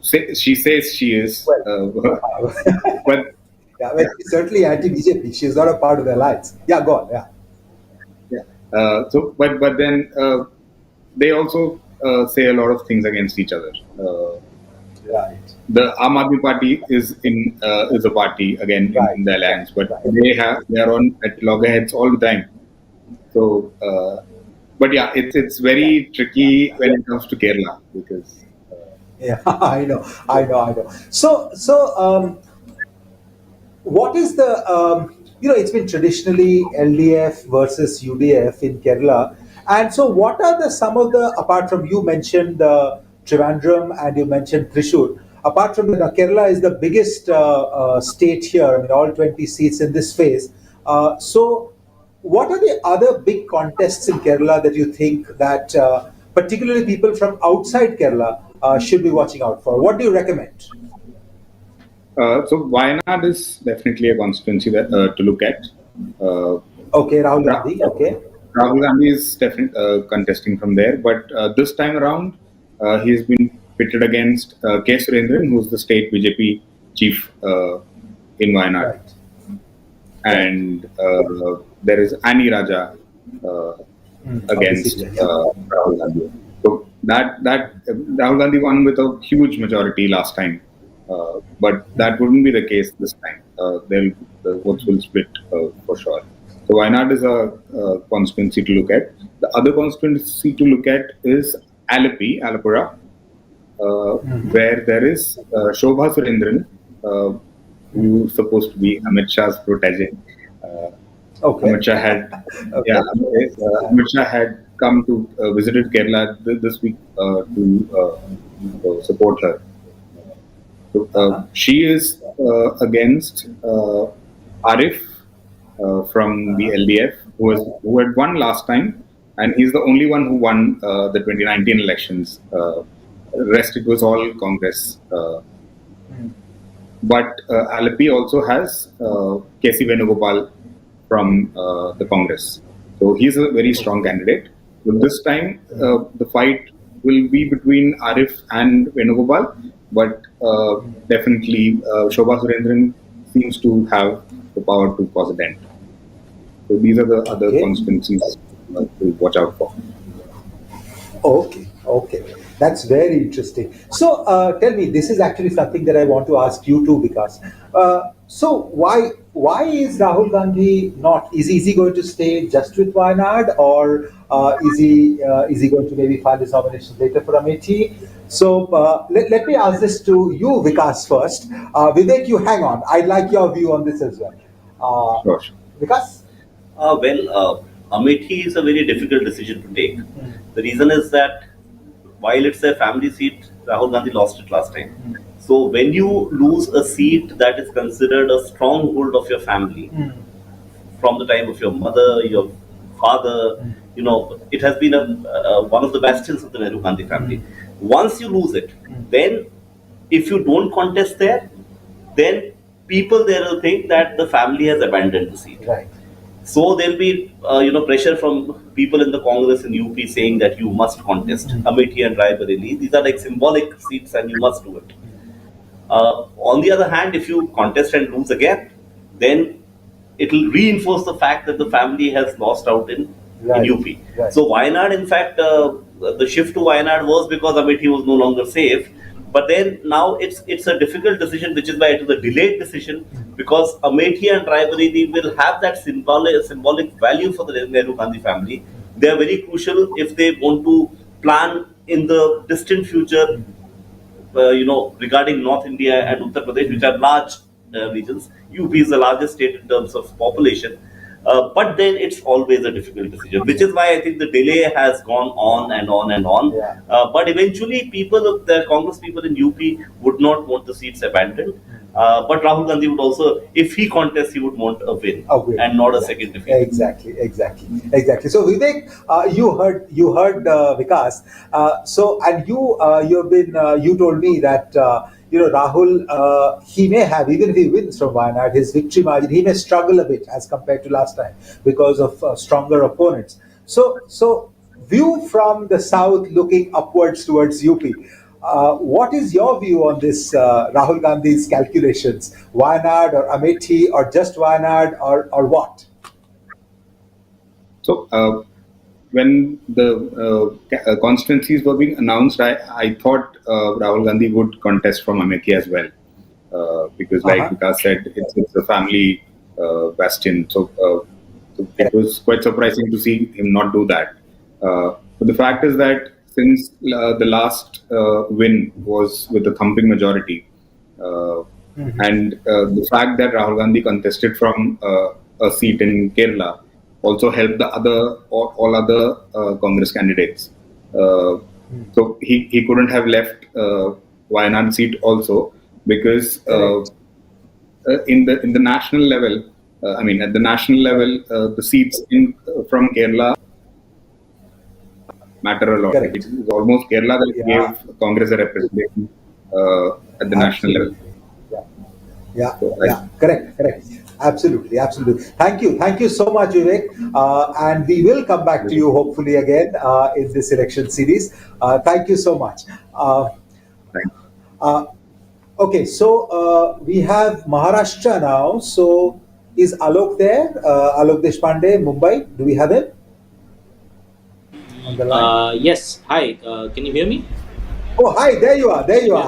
she says she is, but yeah, well, she's certainly anti-BJP. She's not a part of the alliance. Yeah, go on. So but then they also say a lot of things against each other. Right. The Aam Aadmi Party is a party again in the alliance, but they are on at loggerheads all the time. So, but yeah, it's very tricky when it comes to Kerala because. Yeah, I know. So what is the it's been traditionally LDF versus UDF in Kerala, and so what are some of the, apart from, you mentioned Trivandrum and you mentioned Thrissur, apart from Kerala is the biggest state here, I mean all 20 seats in this phase, so what are the other big contests in Kerala that you think that particularly people from outside Kerala should be watching out for? What do you recommend? So Wayanad is definitely a constituency that to look at. Okay, Rahul Gandhi. Okay, Rahul Gandhi is definitely contesting from there, but this time around he's been pitted against K. Surendran, who's the state BJP chief in Wayanad, and there is Annie Raja against Rahul Gandhi. So that Rahul Gandhi won with a huge majority last time. But that wouldn't be the case this time. The votes will split for sure. So Wayanad is a constituency to look at. The other constituency to look at is Alapura, where there is Shobha Surendran, who is supposed to be Amit Shah's protege. Amit Shah had, Amit Shah had come to visited Kerala this week to support her. So, she is against Arif from the LDF, who had won last time, and he's the only one who won the 2019 elections. The rest, it was all Congress. But Alapi also has K.C. Venugopal from the Congress. So he's a very strong candidate. But this time, the fight will be between Arif and Venugopal, but definitely Shobha Surendran seems to have the power to cause a dent. So these are the other constituencies to watch out for. Okay. That's very interesting. So tell me, this is actually something that I want to ask you too, Vikas. So why is Rahul Gandhi not? Is he going to stay just with Wayanad, or is he going to maybe file his nomination later for Amethi? So let me ask this to you, Vikas, first. Vivek, you hang on. I'd like your view on this as well. Sure. Vikas? Amethi is a very difficult decision to take. The reason is that while it's a family seat, Rahul Gandhi lost it last time. So when you lose a seat that is considered a stronghold of your family, from the time of your mother, your father, it has been one of the bastions of the Nehru Gandhi family. Once you lose it, then if you don't contest there, then people there will think that the family has abandoned the seat. Right. So there'll be pressure from people in the Congress in UP saying that you must contest Amethi and Raebareli. These are like symbolic seats and you must do it. On the other hand, if you contest and lose again, then it will reinforce the fact that the family has lost out in UP. Right. So Wayanad, in fact, the shift to Wayanad was because Amethi was no longer safe. But then now it's a difficult decision, which is why it is a delayed decision, because Amethi and Raebareli will have that symbolic value for the Nehru Gandhi family. They are very crucial if they want to plan in the distant future, regarding North India and Uttar Pradesh, which are large regions. UP is the largest state in terms of population. But then it's always a difficult decision, which is why I think the delay has gone on and on and on. Yeah. But eventually, the Congress people in UP would not want the seats abandoned. But Rahul Gandhi would also, if he contests, he would want a win, and not a second defeat. Exactly. So Vivek, you heard Vikas. And you've been you told me that Rahul, he may have, even if he wins from Wayanad, his victory margin, he may struggle a bit as compared to last time because of stronger opponents. So view from the south looking upwards towards UP. What is your view on this Rahul Gandhi's calculations? Wayanad or Amethi or just Wayanad or what? So when the constituencies were being announced, I thought Rahul Gandhi would contest from Amethi as well, because like Vikas said, it's a family bastion. So it was quite surprising to see him not do that. But the fact is that since the last win was with a thumping majority, and the fact that Rahul Gandhi contested from a seat in Kerala also helped the all other Congress candidates. So he couldn't have left Wayanad seat also, because in the national level, at the national level, the seats from Kerala matter a lot. Correct. It is almost Kerala that gave Congress a representation at the national level. Correct. Absolutely. Thank you so much, Vivek. And we will come back to you hopefully again in this election series. Thank you so much. Okay, so we have Maharashtra now. So is Alok there? Alok Deshpande, Mumbai. Do we have him on the line? Yes. Hi. Can you hear me? Oh, hi. There you are.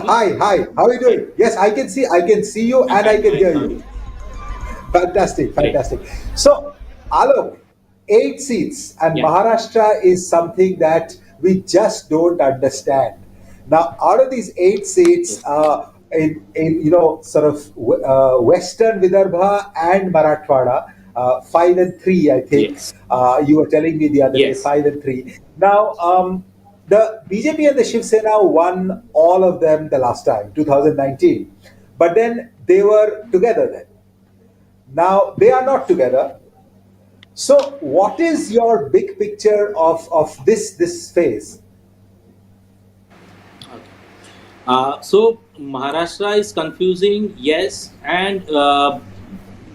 Hi. How are you doing? Yes, I can see you and I can hear you. Fantastic. So, Alok, 8 seats, and Maharashtra is something that we just don't understand. Now, out of these 8 seats, in sort of Western Vidarbha and Marathwada, 5 and 3, I think. Yes. You were telling me the other day, 5 and 3. Now, the BJP and the Shiv Sena won all of them the last time, 2019. But then they were together then. Now they are not together. So what is your big picture of this phase? So Maharashtra is confusing, yes, and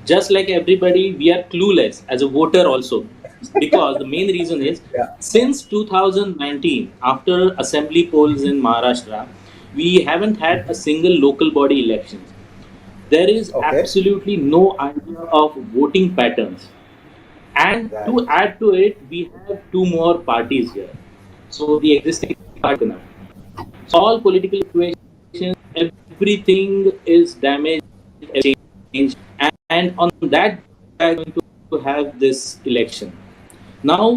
just like everybody, we are clueless as a voter also, because the main reason is since 2019, after assembly polls in Maharashtra, we haven't had a single local body elections. There is absolutely no idea of voting patterns. And to add to it, we have 2 more parties here. So the existing party, so all political equations, everything is damaged, changed, and on that we are going to have this election. Now,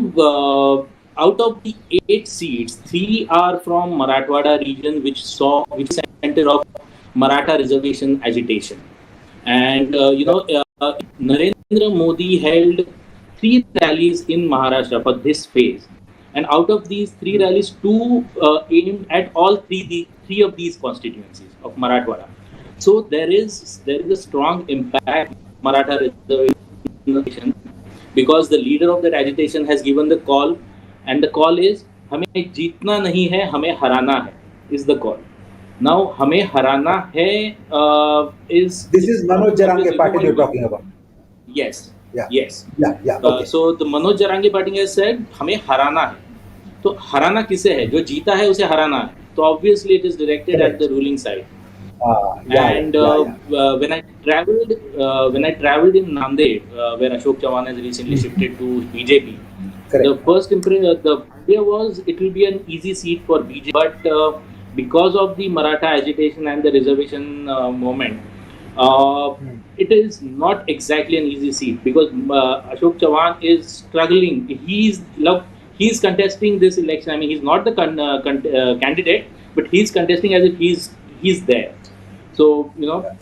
out of the 8 seats, 3 are from Marathwada region, which is center of Maratha reservation agitation. And Narendra Modi held 3 rallies in Maharashtra for this phase, and out of these 3 rallies, 2 aimed at all three of these constituencies of Marathwada. So there is a strong impact Maratha reservation, because the leader of that agitation has given the call, and the call is हमें जीतना नहीं है, हमें हराना है, is the call. Now, हमें हराना है is... This is Manoj Jarange Patil you're talking about. Yes. Yes. Okay. So the Manoj Jarange Patil has said हमें हराना है. तो हराना किसे है? जो जीता है उसे हराना है. So obviously it is directed at the ruling side. When I traveled in Nanded, where Ashok Chavan has recently shifted to BJP, the first impression, the idea was it will be an easy seat for BJP, but because of the Maratha agitation and the reservation movement, it is not exactly an easy seat, because Ashok Chavan is struggling. He's contesting this election. I mean, he's not the candidate, but he's contesting as if he's there. So,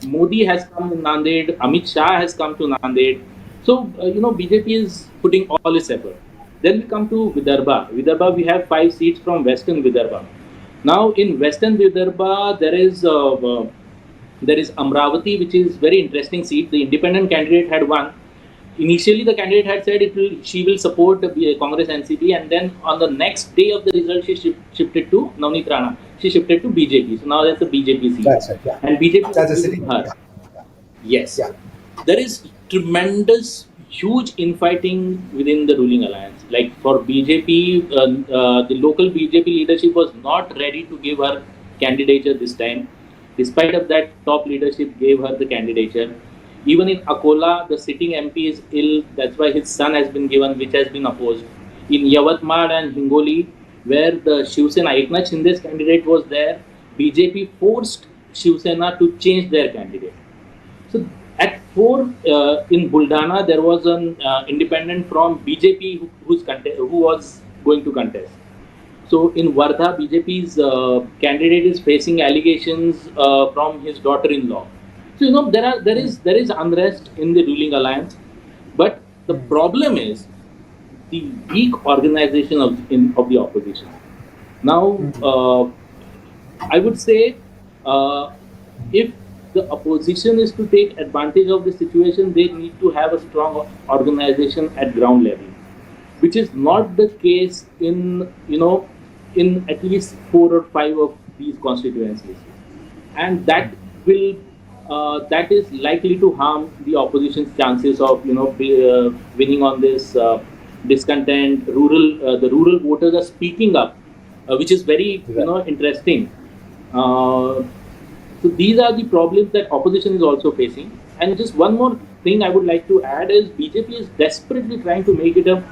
Modi has come to Nanded, Amit Shah has come to Nanded, So, BJP is putting all its effort. Then we come to Vidarbha. Vidarbha, we have 5 seats from Western Vidarbha. Now, in Western Vidarbha, there is Amravati, which is very interesting seat. The independent candidate had won. Initially, the candidate had said she will support the Congress NCP, and then on the next day of the result, she shifted to Navneet Rana. She shifted to BJP. So now that's a BJP seat. That's right, yeah. And BJP That's a is city. her. Yeah. Yes. Yeah. There is tremendous, huge infighting within the ruling alliance. Like for BJP, the local BJP leadership was not ready to give her candidature this time. Despite of that, top leadership gave her the candidature. Even in Akola, the sitting MP is ill. That's why his son has been given, which has been opposed. In Yavatmal and Hingoli, where the Shiv Sena Eknath Shinde's candidate was there, BJP forced Shiv Sena to change their candidate. So at 4 in Buldana, there was an independent from BJP who was going to contest. So in Wardha, BJP's candidate is facing allegations from his daughter-in-law. So there is unrest in the ruling alliance, but the problem is the weak organization of the opposition. Now, I would say if the opposition is to take advantage of the situation, they need to have a strong organization at ground level, which is not the case in at least 4 or 5 of these constituencies, and that is likely to harm the opposition's chances of winning on this discontent. The rural voters are speaking up, which is very interesting. So these are the problems that opposition is also facing. And just one more thing I would like to add is BJP is desperately trying to make it a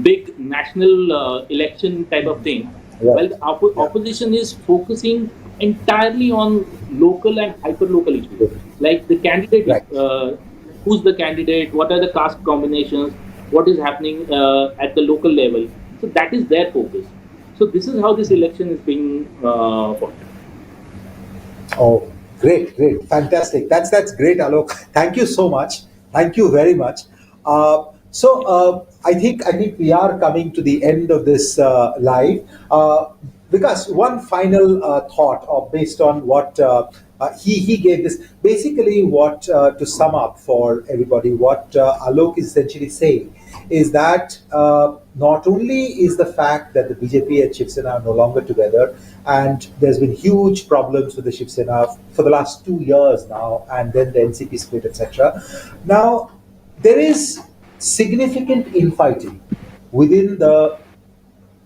big national election type of thing, while the opposition is focusing entirely on local and hyper-local issues, like the candidate, who's the candidate, what are the caste combinations, what is happening at the local level. So that is their focus. So this is how this election is being fought. Oh, great, fantastic. That's great, Alok. Thank you so much. Thank you very much. I think we are coming to the end of this live. Because one final thought, based on what he gave this, basically what to sum up for everybody, what Alok is essentially saying is that not only is the fact that the BJP and Shiv Sena are no longer together, and there's been huge problems with the Shiv Sena for the last 2 years now, and then the NCP split, etc. Now, there is significant infighting within the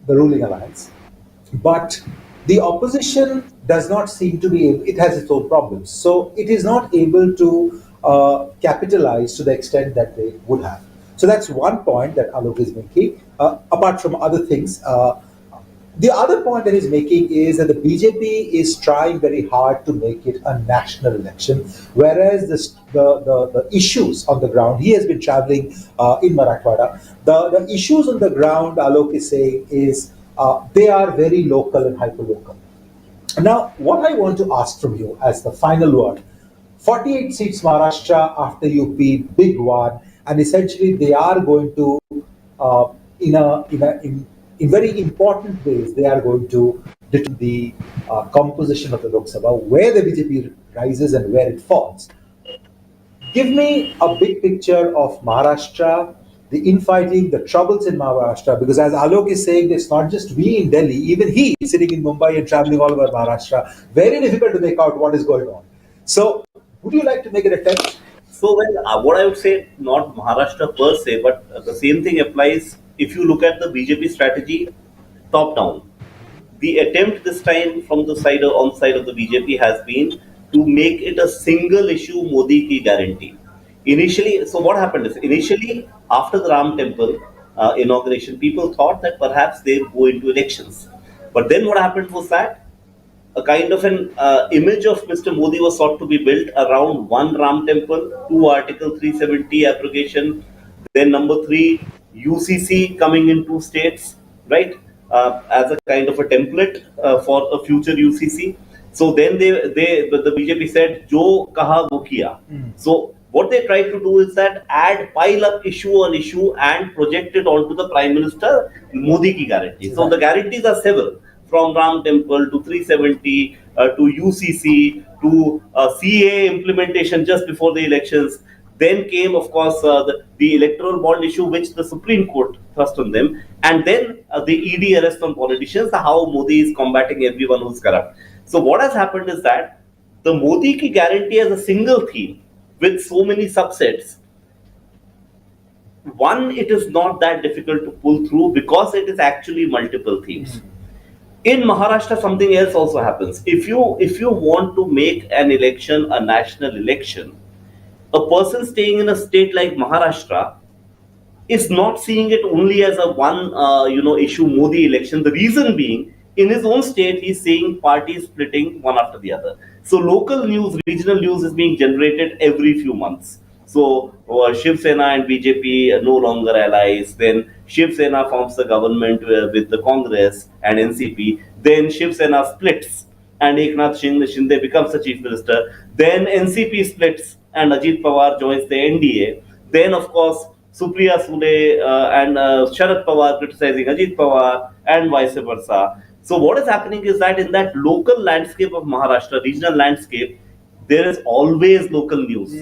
ruling alliance, but the opposition does not seem to be able, it has its own problems. So it is not able to capitalize to the extent that they would have. So that's one point that Alok is making, apart from other things. The other point that he's making is that the BJP is trying very hard to make it a national election, whereas the issues on the ground, he has been traveling in Marathwada, the issues on the ground, Alok is saying, is they are very local and hyper-local. Now, what I want to ask from you as the final word, 48 seats Maharashtra after UP, big one, and essentially they are going to, in very important ways, they are going to determine the composition of the Lok Sabha, where the BJP rises and where it falls. Give me a big picture of Maharashtra, the infighting, the troubles in Maharashtra, because as Alok is saying, it's not just we in Delhi, even he sitting in Mumbai and traveling all over Maharashtra, very difficult to make out what is going on. So, would you like to make an attempt? So, what I would say, not Maharashtra per se, but the same thing applies if you look at the BJP strategy top down. The attempt this time from the side of the BJP has been to make it a single issue Modi ki guarantee. Initially, so what happened is, initially after the Ram Temple inauguration, people thought that perhaps they go into elections. But then what happened was that a kind of an image of Mr. Modi was sought to be built around one Ram Temple, 2 Article 370 abrogation, then number 3 UCC coming in 2 states, right, as a kind of a template for a future UCC. So then the BJP said, "Jo kaha wo kiya." So what they tried to do is that pile up issue on issue and project it onto the Prime Minister Modi ki guarantee. So the guarantees are several, from Ram Temple to 370 to UCC to CA implementation just before the elections. Then came, of course, the electoral bond issue, which the Supreme Court thrust on them, and then the ED arrest on politicians, how Modi is combating everyone who's corrupt. So what has happened is that the Modi ki guarantee as a single theme with so many subsets, one, it is not that difficult to pull through because it is actually multiple themes. In Maharashtra, something else also happens. If you want to make an election a national election, a person staying in a state like Maharashtra is not seeing it only as a one issue Modi election. The reason being, in his own state, he's seeing parties splitting one after the other. So local news, regional news is being generated every few months. So Shiv Sena and BJP are no longer allies. Then Shiv Sena forms the government with the Congress and NCP. Then Shiv Sena splits and Eknath Shinde becomes the chief minister. Then NCP splits and Ajit Pawar joins the NDA. Then, of course, Supriya Sule and Sharad Pawar criticizing Ajit Pawar and vice versa. So what is happening is that in that local landscape of Maharashtra, regional landscape, there is always local news.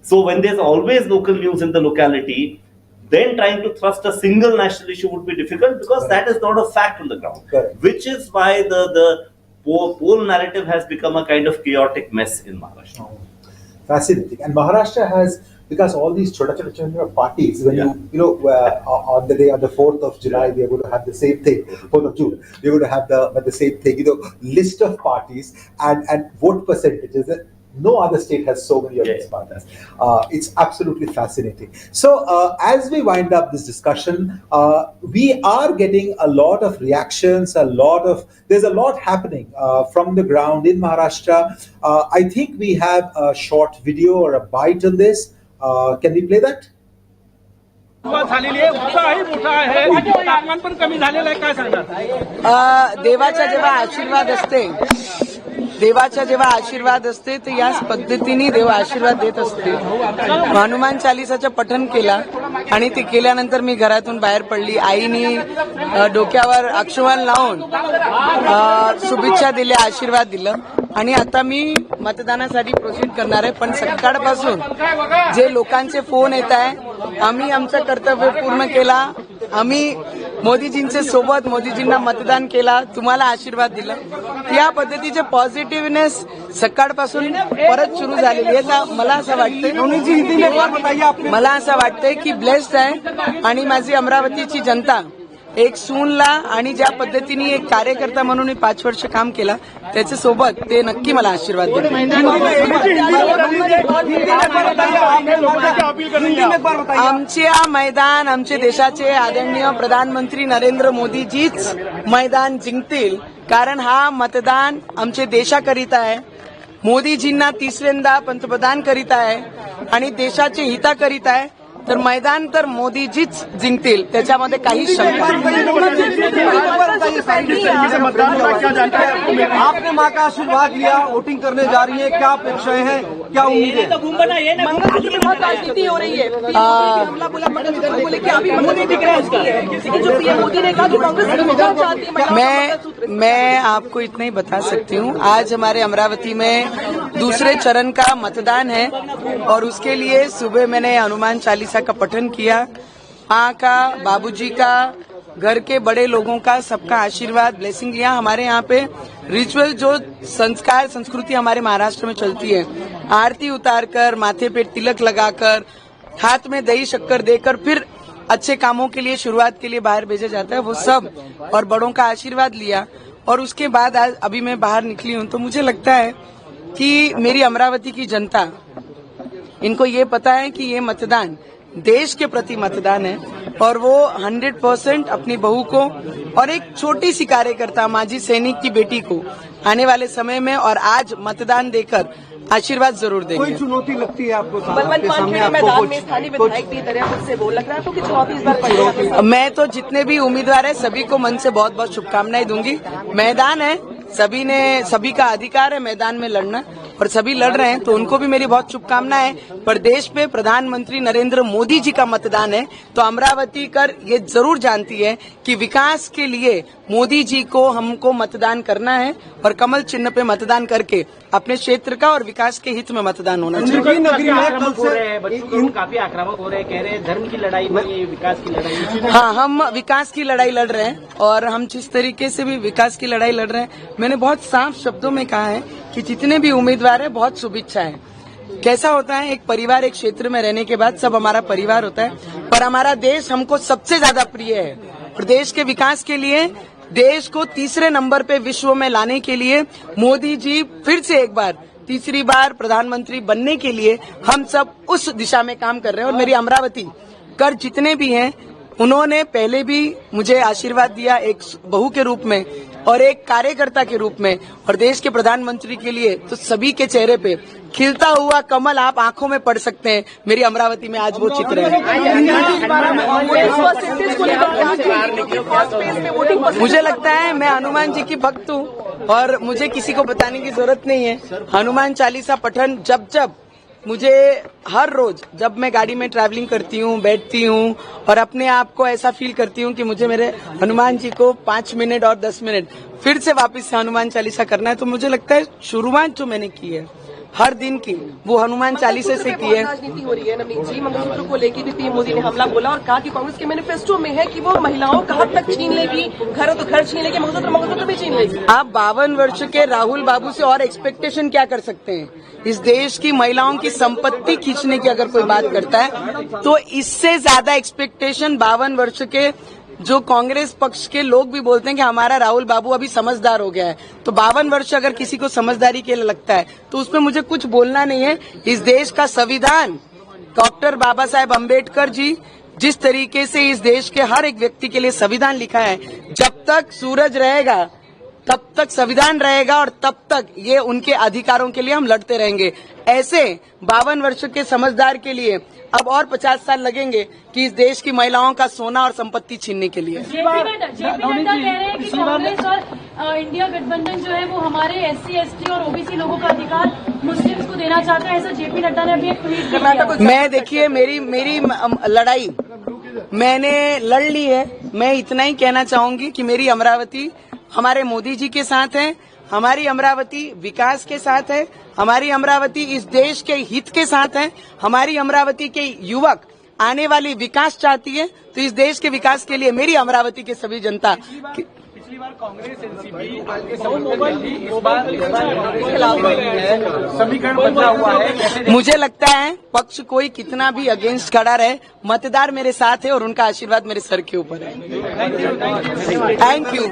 So when there's always local news in the locality, then trying to thrust a single national issue would be difficult because that is not a fact on the ground. Which is why the poll narrative has become a kind of chaotic mess in Maharashtra. Fascinating. And Maharashtra has, because all these chota parties, when on the day on the 4th of July, we are going to have the same thing, 4th of June, we are going to have the same thing, list of parties and vote percentages. No other state has so many of these parties. It's absolutely fascinating. So as we wind up this discussion, we are getting a lot of reactions, there's a lot happening from the ground in Maharashtra. I think we have a short video or a bite on this. Can we play that? देवाचा जेव्हा आशीर्वाद असते तर याच पद्धतीने देव आशीर्वाद देत असते. हनुमान चालीसाचं पठण केला आणि ते केल्यानंतर मी घरातून बाहेर पडली. आईनी डोक्यावर अक्षमान लावून शुभेच्छा दिल्या, आशीर्वाद दिलं आणि आता मी मतदानासाठी प्रोसीड करणार आहे. पण सकाळपासून जे लोकांचे फोन येत आहे, आम्ही आमचं कर्तव्य पूर्ण केला, आम्ही मोदीजींच्या सोबत मोदीजींना मतदान केला, तुम्हाला आशीर्वाद दिला, या पद्धतीचे पॉझिटिव्हनेस सकाळपासून परत सुरू झालेली आहे. मला असं वाटतंय की ब्लेस्ड आहे आणि माझी अमरावतीची जनता एक सूनला आणि ज्या पद्धतीने एक कार्यकर्ता म्हणून मी 5 वर्ष काम केलं त्याच्या सोबत ते नक्की मला आशीर्वाद देतील. आमचे मैदान आमचे देशाचे आदरणीय प्रधानमंत्री नरेंद्र मोदीजीच मैदान जिंकतील, कारण हा मतदान आमचे देशाकरिता आहे, मोदीजींना तिसऱ्यांदा पंतप्रधान करीत आहे आणि देशाचे हिताकरिता आहे. तर मैदान तर मोदीजीच जिंकतील, त्याच्यामध्ये काही शंका नाही. आपने माँ का आशीर्वाद लिया, वोटिंग करने जा रही है, क्या अपेक्षाएं हैं, क्या उम्मीदें? राजनीति हो रही है. मैं आपको इतना ही बता सकती हूँ, आज हमारे अमरावती में दूसरे चरण का मतदान है और उसके लिए सुबह मैंने हनुमान चालीसा का पठन किया. माँ का, बाबूजी का, घर के बड़े लोगों का, सबका आशीर्वाद, ब्लेसिंग लिया. हमारे यहाँ पे रिचुअल जो संस्कार संस्कृति हमारे महाराष्ट्र में चलती है, आरती उतारकर, माथे पे तिलक लगाकर, हाथ में दही शक्कर देकर फिर अच्छे कामों के लिए शुरुआत के लिए बाहर भेजा जाता है, वो सब और बड़ों का आशीर्वाद लिया. और उसके बाद आज अभी मैं बाहर निकली हूँ तो मुझे लगता है कि मेरी अमरावती की जनता, इनको ये पता है कि ये मतदान देश के प्रति मतदान है और वो 100% अपनी बहू को और एक छोटी सी कार्यकर्ता माजी सैनिक की बेटी को आने वाले समय में और आज मतदान देकर आशीर्वाद जरूर देंगे. कोई चुनौती लगती है आपको? मैं तो जितने भी उम्मीदवार हैं सभी को मन से बहुत बहुत शुभकामनाएं दूंगी. मैदान है, सभी का अधिकार है मैदान में लड़ना पर सभी लड़ रहे हैं तो उनको भी मेरी बहुत शुभकामनाएं। पर देश पे प्रधानमंत्री नरेंद्र मोदी जी का मतदान है, तो अमरावती कर ये जरूर जानती है कि विकास के लिए मोदी जी को हमको मतदान करना है और कमल चिन्ह पे मतदान करके अपने क्षेत्र का और विकास के हित में मतदान होना चाहिए। काफी आक्रामक हो रहे हैं, कह रहे हैं धर्म की लड़ाई नहीं, विकास की लड़ाई। हाँ, हम विकास की लड़ाई लड़ रहे हैं और हम जिस तरीके से भी विकास की लड़ाई लड़ रहे हैं, मैंने बहुत साफ शब्दों में कहा है कि जितने भी उम्मीदवार हैं बहुत शुभेच्छाएं। कैसा होता है, एक परिवार एक क्षेत्र में रहने के बाद सब हमारा परिवार होता है, पर हमारा देश हमको सबसे ज्यादा प्रिय है और देश के विकास के लिए, देश को तीसरे नंबर पे विश्व में लाने के लिए मोदी जी फिर से एक बार तीसरी बार प्रधानमंत्री बनने के लिए हम सब उस दिशा में काम कर रहे हैं। और मेरी अमरावती कर जितने भी हैं उन्होंने पहले भी मुझे आशीर्वाद दिया एक बहू के रूप में और एक कार्यकर्ता के रूप में, और देश के प्रधानमंत्री के लिए तो सभी के चेहरे पे खिलता हुआ कमल आप आंखों में पढ़ सकते हैं। मेरी अमरावती में आज वो चित्र है। मुझे लगता है मैं हनुमान जी की भक्त हूँ और मुझे किसी को बताने की जरूरत नहीं है। हनुमान चालीसा पठन जब मुझे हर रोज जब मैं गाड़ी में ट्रैवलिंग करती हूँ, बैठती हूँ और अपने आप को ऐसा फील करती हूँ कि मुझे मेरे हनुमान जी को 5 मिनट और 10 मिनट फिर से वापस से हनुमान चालीसा करना है, तो मुझे लगता है शुरुआत जो मैंने की है हर दिन की वो हनुमान चालीसा से की है। राजनीति हो रही है नवनीत जी, मंगलसूत्र को लेकर भी पीएम मोदी ने हमला बोला और कहा कि कांग्रेस के मैनिफेस्टो में है कि वो महिलाओं का हक तक छीन लेगी, घर तो घर छीन लेगी, मंगलसूत्र भी छीन लेगी। आप 52 वर्ष के राहुल बाबू से और एक्सपेक्टेशन क्या कर सकते हैं? इस देश की महिलाओं की संपत्ति खींचने की अगर कोई बात करता है तो इससे ज्यादा एक्सपेक्टेशन 52 वर्ष के जो कांग्रेस पक्ष के लोग भी बोलते हैं कि हमारा राहुल बाबू अभी समझदार हो गया है, तो 52 वर्ष अगर किसी को समझदारी के लिए लगता है तो उसमें मुझे कुछ बोलना नहीं है। इस देश का संविधान डॉक्टर बाबा साहेब अम्बेडकर जी जिस तरीके से इस देश के हर एक व्यक्ति के लिए संविधान लिखा है, जब तक सूरज रहेगा तब तक संविधान रहेगा और तब तक ये उनके अधिकारों के लिए हम लड़ते रहेंगे। ऐसे 52 वर्ष के समझदार के लिए अब और 50 साल लगेंगे कि इस देश की महिलाओं का सोना और संपत्ति छीनने के लिए। जेपी नड्डा कह रहे हैं कि कांग्रेस और इंडिया गठबंधन जो है वो हमारे SC ST और OBC लोगों का अधिकार मुस्लिम्स को देना चाहता है, ऐसा जेपी नड्डा ने अभी एक ट्वीट किया। मैं देखिए मेरी लड़ाई मैंने लड़ ली है। मैं इतना ही कहना चाहूंगी कि मेरी अमरावती हमारे मोदी जी के साथ है, हमारी अमरावती विकास के साथ है, हमारी अमरावती इस देश के हित के साथ है, हमारी अमरावती के युवक आने वाली विकास चाहती है, तो इस देश के विकास के लिए मेरी अमरावती के सभी जनता पिछली बार कांग्रेस समीकरण बदला हुआ है। मुझे लगता है पक्ष कोई कितना भी अगेंस्ट खड़ा रहे, मतदार मेरे साथ है और उनका आशीर्वाद मेरे सर के ऊपर है। Thank you.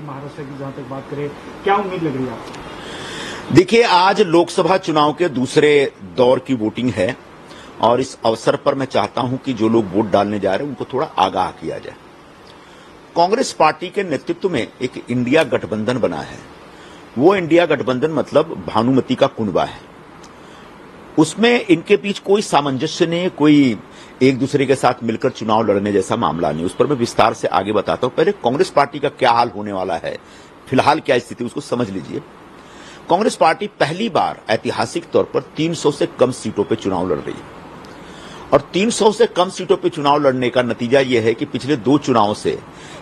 महाराष्ट्र की जहाँ तक बात करें, क्या उम्मीद लग रही है आपको? देखिए, आज लोकसभा चुनाव के दूसरे दौर की वोटिंग है और इस अवसर पर मैं चाहता हूं कि जो लोग वोट डालने जा रहे हैं उनको थोड़ा आगाह किया जाए। कांग्रेस पार्टी के नेतृत्व में एक इंडिया गठबंधन बना है। वो इंडिया गठबंधन मतलब भानुमति का कुनबा है। उसमें इनके बीच कोई सामंजस्य नहीं, कोई एक दूसरे के साथ मिलकर चुनाव लड़ने जैसा मामला नहीं। उस पर मैं विस्तार से आगे बताता हूं। पहले कांग्रेस पार्टी का क्या हाल होने वाला है, फिलहाल क्या स्थिति, उसको समझ लीजिए। कांग्रेस पार्टी पहली बार ऐतिहासिक तौर पर 300 से कम सीटों पर चुनाव लड़ रही है और 300 से कम सीटों पर चुनाव लड़ने का नतीजा यह है कि पिछले 2 चुनावों से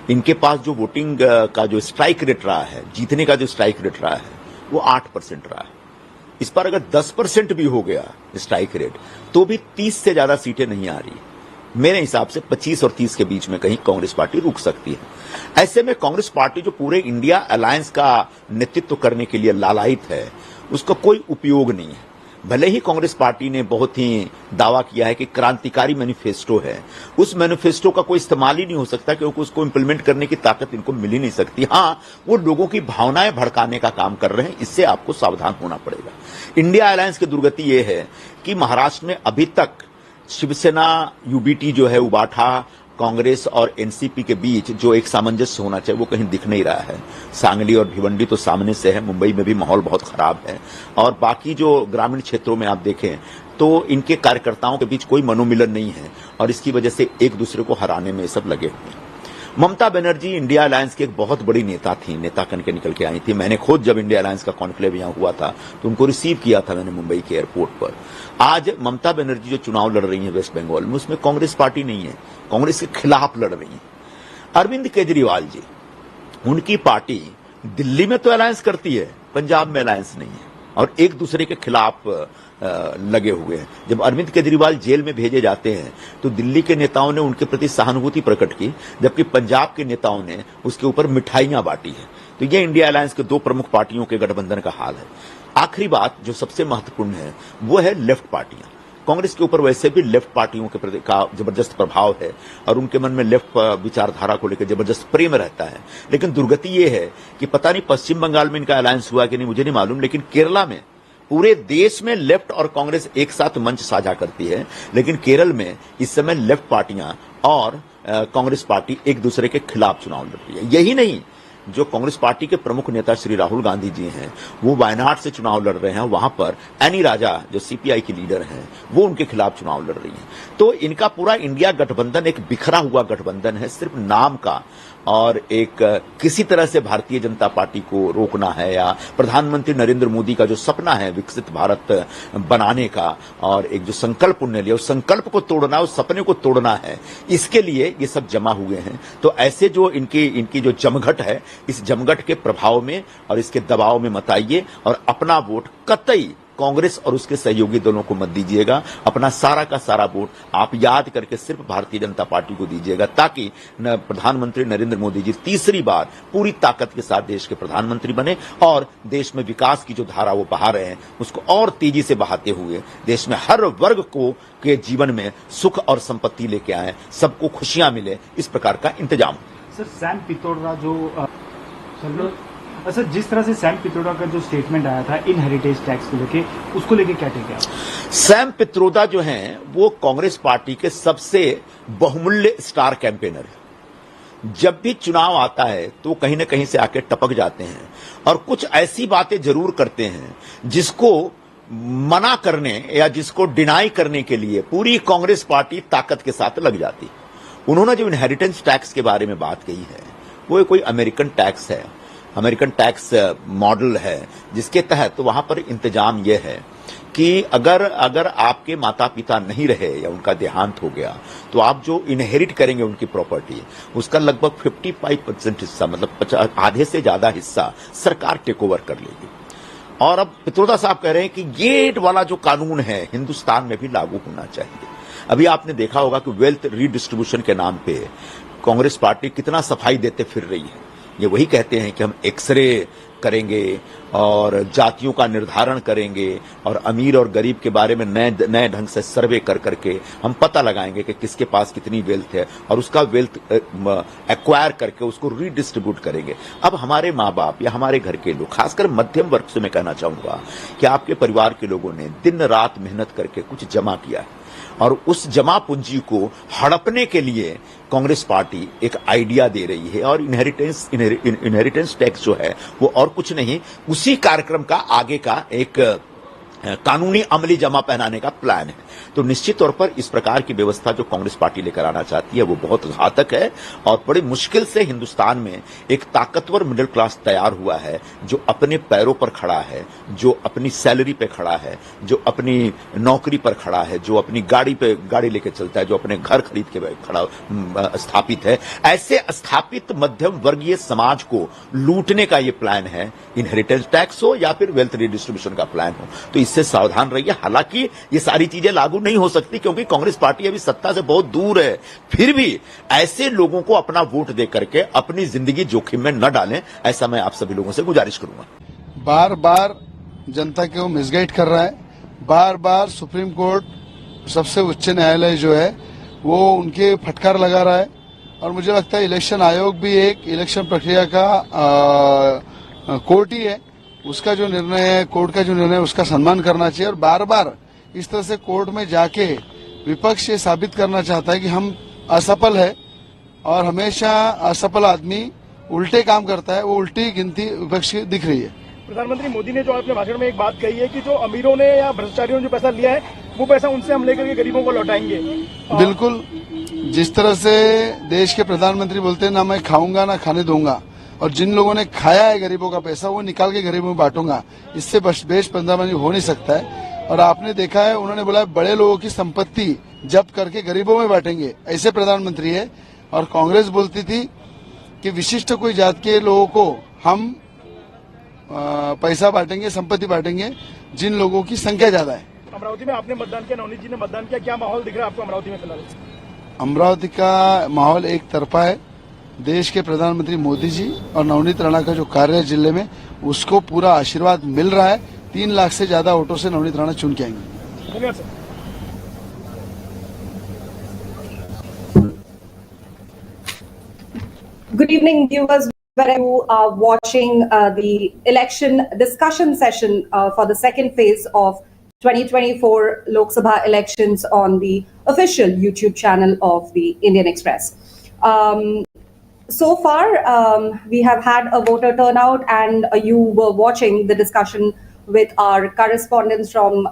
इनके पास जो वोटिंग का जो स्ट्राइक रेट रहा है, जीतने का जो स्ट्राइक रेट रहा है, वो 8% रहा है। इस पर अगर 10% भी हो गया स्ट्राइक रेट तो भी 30 से ज्यादा सीटें नहीं आ रही। मेरे हिसाब से 25 और 30 के बीच में कहीं कांग्रेस पार्टी रुक सकती है। ऐसे में कांग्रेस पार्टी जो पूरे इंडिया अलायंस का नेतृत्व करने के लिए लालायित है, उसका कोई उपयोग नहीं है। भले ही कांग्रेस पार्टी ने बहुत ही दावा किया है कि क्रांतिकारी मैनिफेस्टो है, उस मैनिफेस्टो का कोई इस्तेमाल ही नहीं हो सकता क्योंकि उसको इंप्लीमेंट करने की ताकत इनको मिल ही नहीं सकती। हाँ, वो लोगों की भावनाएं भड़काने का काम कर रहे हैं, इससे आपको सावधान होना पड़ेगा। इंडिया अलायंस की दुर्गति ये है कि महाराष्ट्र में अभी तक शिवसेना UBT जो है, उबाठा, कांग्रेस और एनसीपी के बीच जो एक सामंजस्य होना चाहिए वो कहीं दिख नहीं रहा है। सांगली और भिवंडी तो सामने से है, मुंबई में भी माहौल बहुत खराब है और बाकी जो ग्रामीण क्षेत्रों में आप देखें तो इनके कार्यकर्ताओं के बीच कोई मनोमिलन नहीं है और इसकी वजह से एक दूसरे को हराने में सब लगे हुए हैं। ममता बनर्जी इंडिया अलायंस की एक बहुत बड़ी नेता थी, नेता कन के निकल के आई थी। मैंने खुद जब इंडिया अलायंस का कॉन्क्लेव यहां हुआ था तो उनको रिसीव किया था मैंने मुंबई के एयरपोर्ट पर। आज ममता बनर्जी जो चुनाव लड़ रही है वेस्ट बंगाल में, उसमें कांग्रेस पार्टी नहीं है, कांग्रेस के खिलाफ लड़ रही है। अरविंद केजरीवाल जी, उनकी पार्टी दिल्ली में तो अलायंस करती है, पंजाब में अलायंस नहीं है और एक दूसरे के खिलाफ लगे हुए हैं। जब अरविंद केजरीवाल जेल में भेजे जाते हैं तो दिल्ली के नेताओं ने उनके प्रति सहानुभूति प्रकट की, जबकि पंजाब के नेताओं ने उसके ऊपर मिठाइयां बांटी है। तो ये इंडिया अलायंस के दो प्रमुख पार्टियों के गठबंधन का हाल है। आखिरी बात जो सबसे महत्वपूर्ण है वो है लेफ्ट पार्टियां। कांग्रेस के ऊपर वैसे भी लेफ्ट पार्टियों के प्रति का जबरदस्त प्रभाव है और उनके मन में लेफ्ट विचारधारा को लेकर जबरदस्त प्रेम रहता है। लेकिन दुर्गति ये है कि पता नहीं पश्चिम बंगाल में इनका अलायंस हुआ कि नहीं, मुझे नहीं मालूम, लेकिन केरला में पूरे देश में लेफ्ट और कांग्रेस एक साथ मंच साझा करती है, लेकिन केरल में इस समय लेफ्ट पार्टियां और कांग्रेस पार्टी एक दूसरे के खिलाफ चुनाव लड़ रही है। यही नहीं, जो कांग्रेस पार्टी के प्रमुख नेता श्री राहुल गांधी जी हैं, वो वायनाड से चुनाव लड़ रहे हैं। वहां पर एनी राजा जो सीपीआई की लीडर हैं, वो उनके खिलाफ चुनाव लड़ रही हैं। तो इनका पूरा इंडिया गठबंधन एक बिखरा हुआ गठबंधन है, सिर्फ नाम का, और एक किसी तरह से भारतीय जनता पार्टी को रोकना है या प्रधानमंत्री नरेंद्र मोदी का जो सपना है विकसित भारत बनाने का और एक जो संकल्प उन्होंने लिया, उस संकल्प को तोड़ना, उस सपने को तोड़ना है, इसके लिए ये सब जमा हुए हैं। तो ऐसे जो इनकी जो जमघट है, इस जमघट के प्रभाव में और इसके दबाव में मत आइए और अपना वोट कतई कांग्रेस और उसके सहयोगी दलों को मत दीजिएगा। अपना सारा का सारा वोट आप याद करके सिर्फ भारतीय जनता पार्टी को दीजिएगा, ताकि प्रधानमंत्री नरेंद्र मोदी जी तीसरी बार पूरी ताकत के साथ देश के प्रधानमंत्री बने और देश में विकास की जो धारा वो बहा रहे हैं उसको और तेजी से बहाते हुए देश में हर वर्ग को के जीवन में सुख और संपत्ति लेके आए, सबको खुशियां मिले, इस प्रकार का इंतजाम। सर, सैम पित्रोड़ा सर, जिस तरह से सैम पित्रोड़ा का जो स्टेटमेंट आया था इन हेरिटेज टैक्स को लेके, उसको लेके क्या टेक है? सैम पित्रोड़ा जो हैं वो कांग्रेस पार्टी के सबसे बहुमूल्य स्टार कैंपेनर है। जब भी चुनाव आता है तो कहीं न कहीं से आके टपक जाते हैं और कुछ ऐसी बातें जरूर करते हैं जिसको मना करने या जिसको डिनाई करने के लिए पूरी कांग्रेस पार्टी ताकत के साथ लग जाती। उन्होंने जो इनहेरिटेंस टैक्स के बारे में बात कही है वो कोई अमेरिकन टैक्स है, अमेरिकन टैक्स मॉडल है, जिसके तहत तो वहां पर इंतजाम यह है कि अगर आपके माता पिता नहीं रहे या उनका देहांत हो गया तो आप जो इनहेरिट करेंगे उनकी प्रॉपर्टी, उसका लगभग 55% हिस्सा, मतलब आधे से ज्यादा हिस्सा सरकार टेक ओवर कर लेगी। और अब पित्रोदा साहब कह रहे हैं कि ये वाला जो कानून है हिंदुस्तान में भी लागू होना चाहिए। अभी आपने देखा होगा कि वेल्थ रीडिस्ट्रीब्यूशन के नाम पे कांग्रेस पार्टी कितना सफाई देते फिर रही है। ये वही कहते हैं कि हम एक्सरे करेंगे और जातियों का निर्धारण करेंगे और अमीर और गरीब के बारे में नए ढंग से सर्वे कर करके हम पता लगाएंगे कि किसके पास कितनी वेल्थ है और उसका वेल्थ एक्वायर करके उसको रीडिस्ट्रीब्यूट करेंगे। अब हमारे माँ बाप या हमारे घर के लोग, खासकर मध्यम वर्ग से मैं कहना चाहूंगा कि आपके परिवार के लोगों ने दिन रात मेहनत करके कुछ जमा किया है और उस जमा पूंजी को हड़पने के लिए कांग्रेस पार्टी एक आइडिया दे रही है और इनहेरिटेंस टैक्स जो है वो और कुछ नहीं, उसी कार्यक्रम का आगे का एक कानूनी अमली जमा पहनाने का प्लान है। तो निश्चित तौर पर इस प्रकार की व्यवस्था जो कांग्रेस पार्टी लेकर आना चाहती है वो बहुत घातक है और बड़ी मुश्किल से हिंदुस्तान में एक ताकतवर मिडिल क्लास तैयार हुआ है जो अपने पैरों पर खड़ा है, जो अपनी सैलरी पे खड़ा है, जो अपनी नौकरी पर खड़ा है, जो अपनी गाड़ी लेके चलता है, जो अपने घर खरीद के खड़ा स्थापित है। ऐसे स्थापित मध्यम वर्गीय समाज को लूटने का ये प्लान है, इनहेरिटेंस टैक्स हो या फिर वेल्थ रिडिस्ट्रीब्यूशन का प्लान हो। तो इससे सावधान रहिए। हालांकि ये सारी चीजें लागू नहीं हो सकती क्योंकि कांग्रेस पार्टी अभी सत्ता से बहुत दूर है, फिर भी ऐसे लोगों को अपना वोट दे करके अपनी जिंदगी जोखिम में न डालें, ऐसा मैं आप सभी लोगों से गुजारिश करूंगा। बार बार जनता को मिसगाइड कर रहा है, बार बार सुप्रीम कोर्ट सबसे उच्च न्यायालय जो है वो उनके फटकार लगा रहा है और मुझे लगता है इलेक्शन आयोग भी एक इलेक्शन प्रक्रिया का कोर्ट ही है, उसका जो निर्णय है, कोर्ट का जो निर्णय है उसका सम्मान करना चाहिए। और बार बार इस तरह से कोर्ट में जाके विपक्ष ये साबित करना चाहता है कि हम असफल है और हमेशा असफल आदमी उल्टे काम करता है, वो उल्टी गिनती विपक्ष की दिख रही है। प्रधानमंत्री मोदी ने जो अपने भाषण में एक बात कही है कि जो अमीरों ने या भ्रष्टाचारियों ने जो पैसा लिया है वो पैसा उनसे हम लेकर के गरीबों को लौटाएंगे। जिस तरह से देश के प्रधानमंत्री बोलते हैं ना मैं खाऊंगा ना खाने दूंगा, और जिन लोगों ने खाया है गरीबों का पैसा वो निकाल के गरीबों में बांटूंगा, इससे देश प्रधानमंत्री हो नहीं सकता है। और आपने देखा है उन्होंने बोला बड़े लोगों की संपत्ति जब्त करके गरीबों में बांटेंगे, ऐसे प्रधानमंत्री है। और कांग्रेस बोलती थी कि विशिष्ट कोई जात के लोगों को हम पैसा बांटेंगे, संपत्ति बांटेंगे जिन लोगों की संख्या ज्यादा है। अमरावती में आपने मतदान किया, नवनीत जी ने मतदान किया, क्या माहौल दिख रहा है आपको अमरावती में फिलहाल? अमरावती का माहौल एक तरफा है। देश के प्रधानमंत्री मोदी जी और नवनीत राणा का जो कार्य है जिले में, उसको पूरा आशीर्वाद मिल रहा है। 3 लाख से ज्यादा वोटों से नवनीत राणा चुन के आएंगे। धन्यवाद sir. Good evening, viewers. Where you are watching the election discussion session for the second phase of 2024 Lok Sabha elections on the official YouTube channel of the Indian Express. So far, we have had a voter turnout, and you were watching the discussion with our correspondents from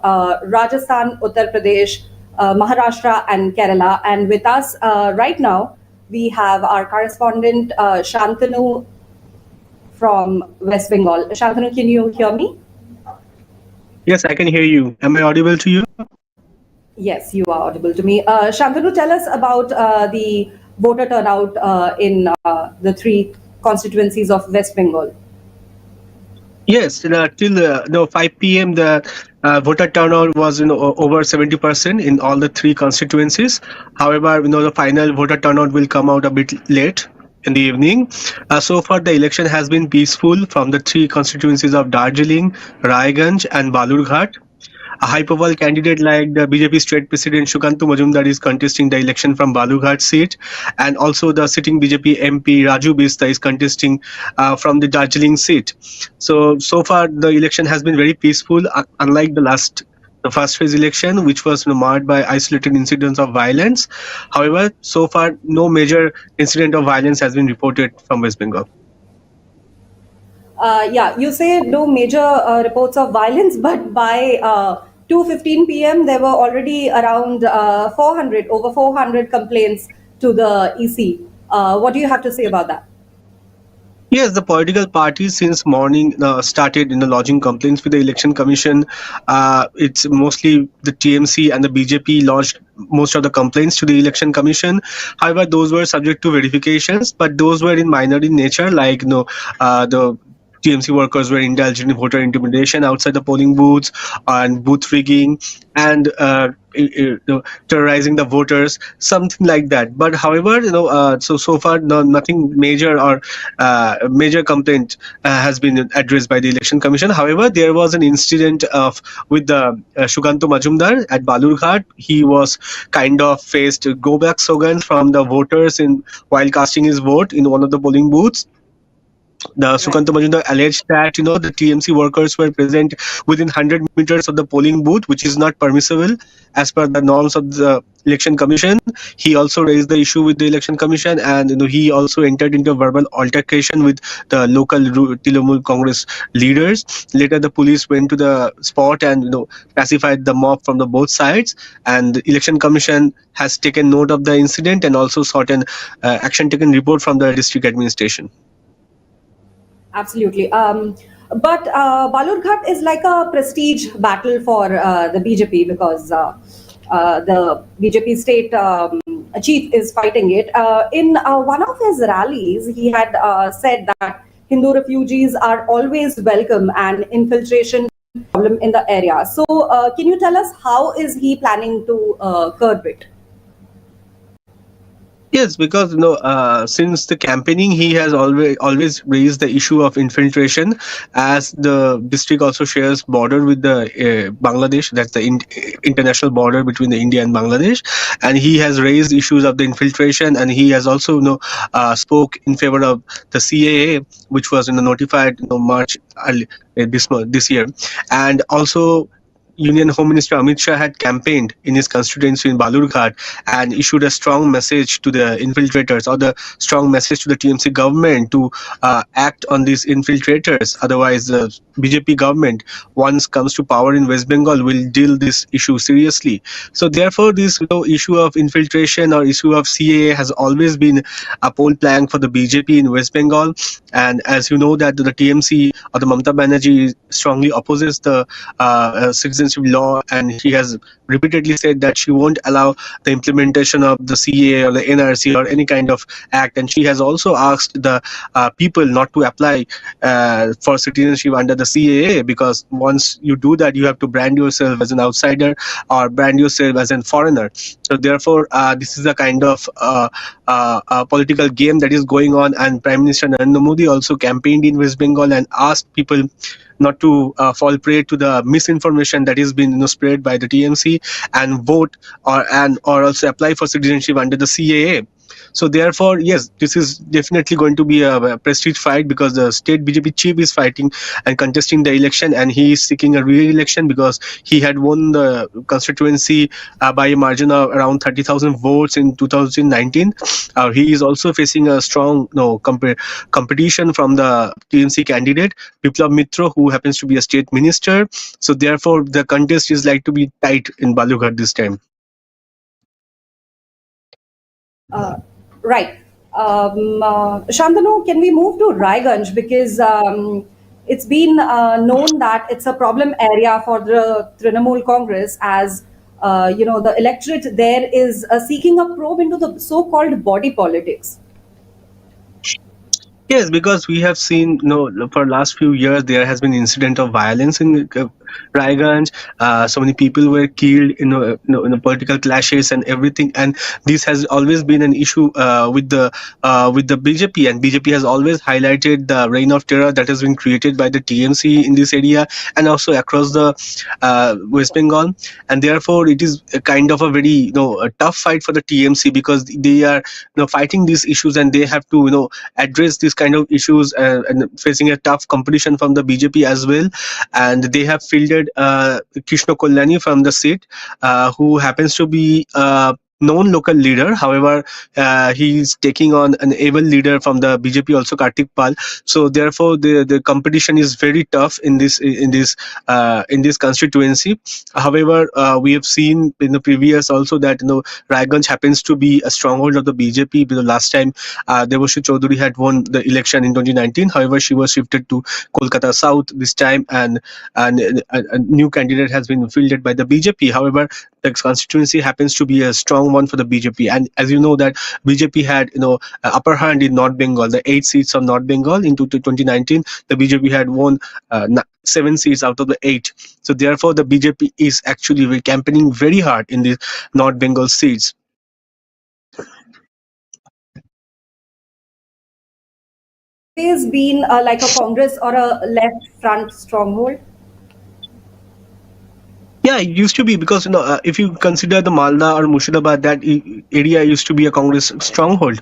Rajasthan, Uttar Pradesh, Maharashtra, and Kerala. And with us right now, we have our correspondent Shantanu from West Bengal. Shantanu, can you hear me? Yes, I can hear you. Am I audible to you? Yes, you are audible to me. Shantanu, tell us about the voter turnout in the 3 constituencies of West Bengal. Yes, till 5 p.m. the voter turnout was over 70% in all the 3 constituencies. However, the final voter turnout will come out a bit late in the evening. So far, the election has been peaceful from the 3 constituencies of Darjeeling, Raiganj, and Balurghat. A high-profile candidate like the BJP state president Shukantu Majumdar is contesting the election from Balurghat seat, and also the sitting BJP MP Raju Bista is contesting from the Darjeeling seat. So far the election has been very peaceful, unlike the first phase election, which was marred by isolated incidents of violence. However, so far no major incident of violence has been reported from West Bengal. Yeah, you say no major reports of violence, but by 2:15 p.m. there were already around over 400 complaints to the EC. What do you have to say about that? Yes, the political parties since morning started lodging complaints with the election commission. It's mostly the TMC and the BJP lodged most of the complaints to the election commission. However, those were subject to verifications, but those were in minor in nature, like the TMC workers were indulging in voter intimidation outside the polling booths and booth rigging and terrorizing the voters, something like that. But however, so far nothing major or major complaint has been addressed by the election commission. However, there was an incident with the Shukantu Majumdar at Balurghat. He was kind of faced go back slogans from the voters while casting his vote in one of the polling booths. The Shukantu Majumdar alleged that the TMC workers were present within 100 meters of the polling booth, which is not permissible as per the norms of the election commission. He also raised the issue with the election commission, and he also entered into a verbal altercation with the local Trinamool Congress leaders. Later, the police went to the spot and pacified the mob from the both sides. And the election commission has taken note of the incident and also sought an action taken report from the district administration. Absolutely. But Balurghat is like a prestige battle for the BJP because the BJP state chief is fighting it. In one of his rallies, he had said that Hindu refugees are always welcome and infiltration problem in the area. So can you tell us how is he planning to curb it? Yes, because since the campaigning, he has always raised the issue of infiltration, as the district also shares border with the Bangladesh. That's the international border between the India and Bangladesh, and he has raised issues of the infiltration, and he has also spoke in favor of the CAA, which was notified March this year, and also Union Home Minister Amit Shah had campaigned in his constituency in Balurghat and issued a strong message to the infiltrators, or the strong message to the TMC government to act on these infiltrators. Otherwise, the BJP government, once comes to power in West Bengal, will deal this issue seriously. So therefore, this issue of infiltration or issue of CAA has always been a poll plank for the BJP in West Bengal. And as you know that the TMC or the Mamata Banerjee strongly opposes the citizenship law, and she has repeatedly said that she won't allow the implementation of the CAA or the NRC or any kind of act. And she has also asked the people not to apply for citizenship under the CAA, because once you do that, you have to brand yourself as an outsider or brand yourself as a foreigner. So therefore, this is a kind of political game that is going on. And Prime Minister Narendra Modi also campaigned in West Bengal and asked people not to fall prey to the misinformation that is being spread by the TMC, and vote or also apply for citizenship under the CAA. So therefore, yes, this is definitely going to be a prestige fight, because the state BJP chief is fighting and contesting the election, and he is seeking a re-election because he had won the constituency by a margin of around 30,000 votes in 2019. He is also facing a strong competition from the TMC candidate Biplab Mitra, who happens to be a state minister. So therefore, the contest is like to be tight in Balughat this time. Right. Shantanu, can we move to Raiganj? Because it's been known that it's a problem area for the Trinamool Congress, as the electorate there is seeking a probe into the so-called body politics. Yes, because we have seen, for last few years there has been incident of violence in Raiganj. So many people were killed in political clashes and everything, and this has always been an issue with the BJP, and BJP has always highlighted the reign of terror that has been created by the TMC in this area and also across the West Bengal, and therefore it is a kind of a very a tough fight for the TMC, because they are fighting these issues, and they have to address these kind of issues and facing a tough competition from the BJP as well. And they have fielded Krishna Kollani from the seat, who happens to be known local leader. However, he is taking on an able leader from the BJP, also Kartik Pal. So therefore, the competition is very tough in this constituency. However, we have seen in the previous also that Raiganj happens to be a stronghold of the BJP. Because last time Debashri Chaudhary had won the election in 2019. However, she was shifted to Kolkata South this time, and a new candidate has been fielded by the BJP. However, the constituency happens to be a strong one for the BJP, and as you know that BJP had upper hand in North Bengal, the 8 seats of North Bengal in 2019. The BJP had won 7 seats out of the 8. So therefore, the BJP is actually campaigning very hard in the North Bengal seats. Has been like a Congress or a left front stronghold? Yeah, it used to be, because if you consider the Malda or Murshidabad, that area used to be a Congress stronghold.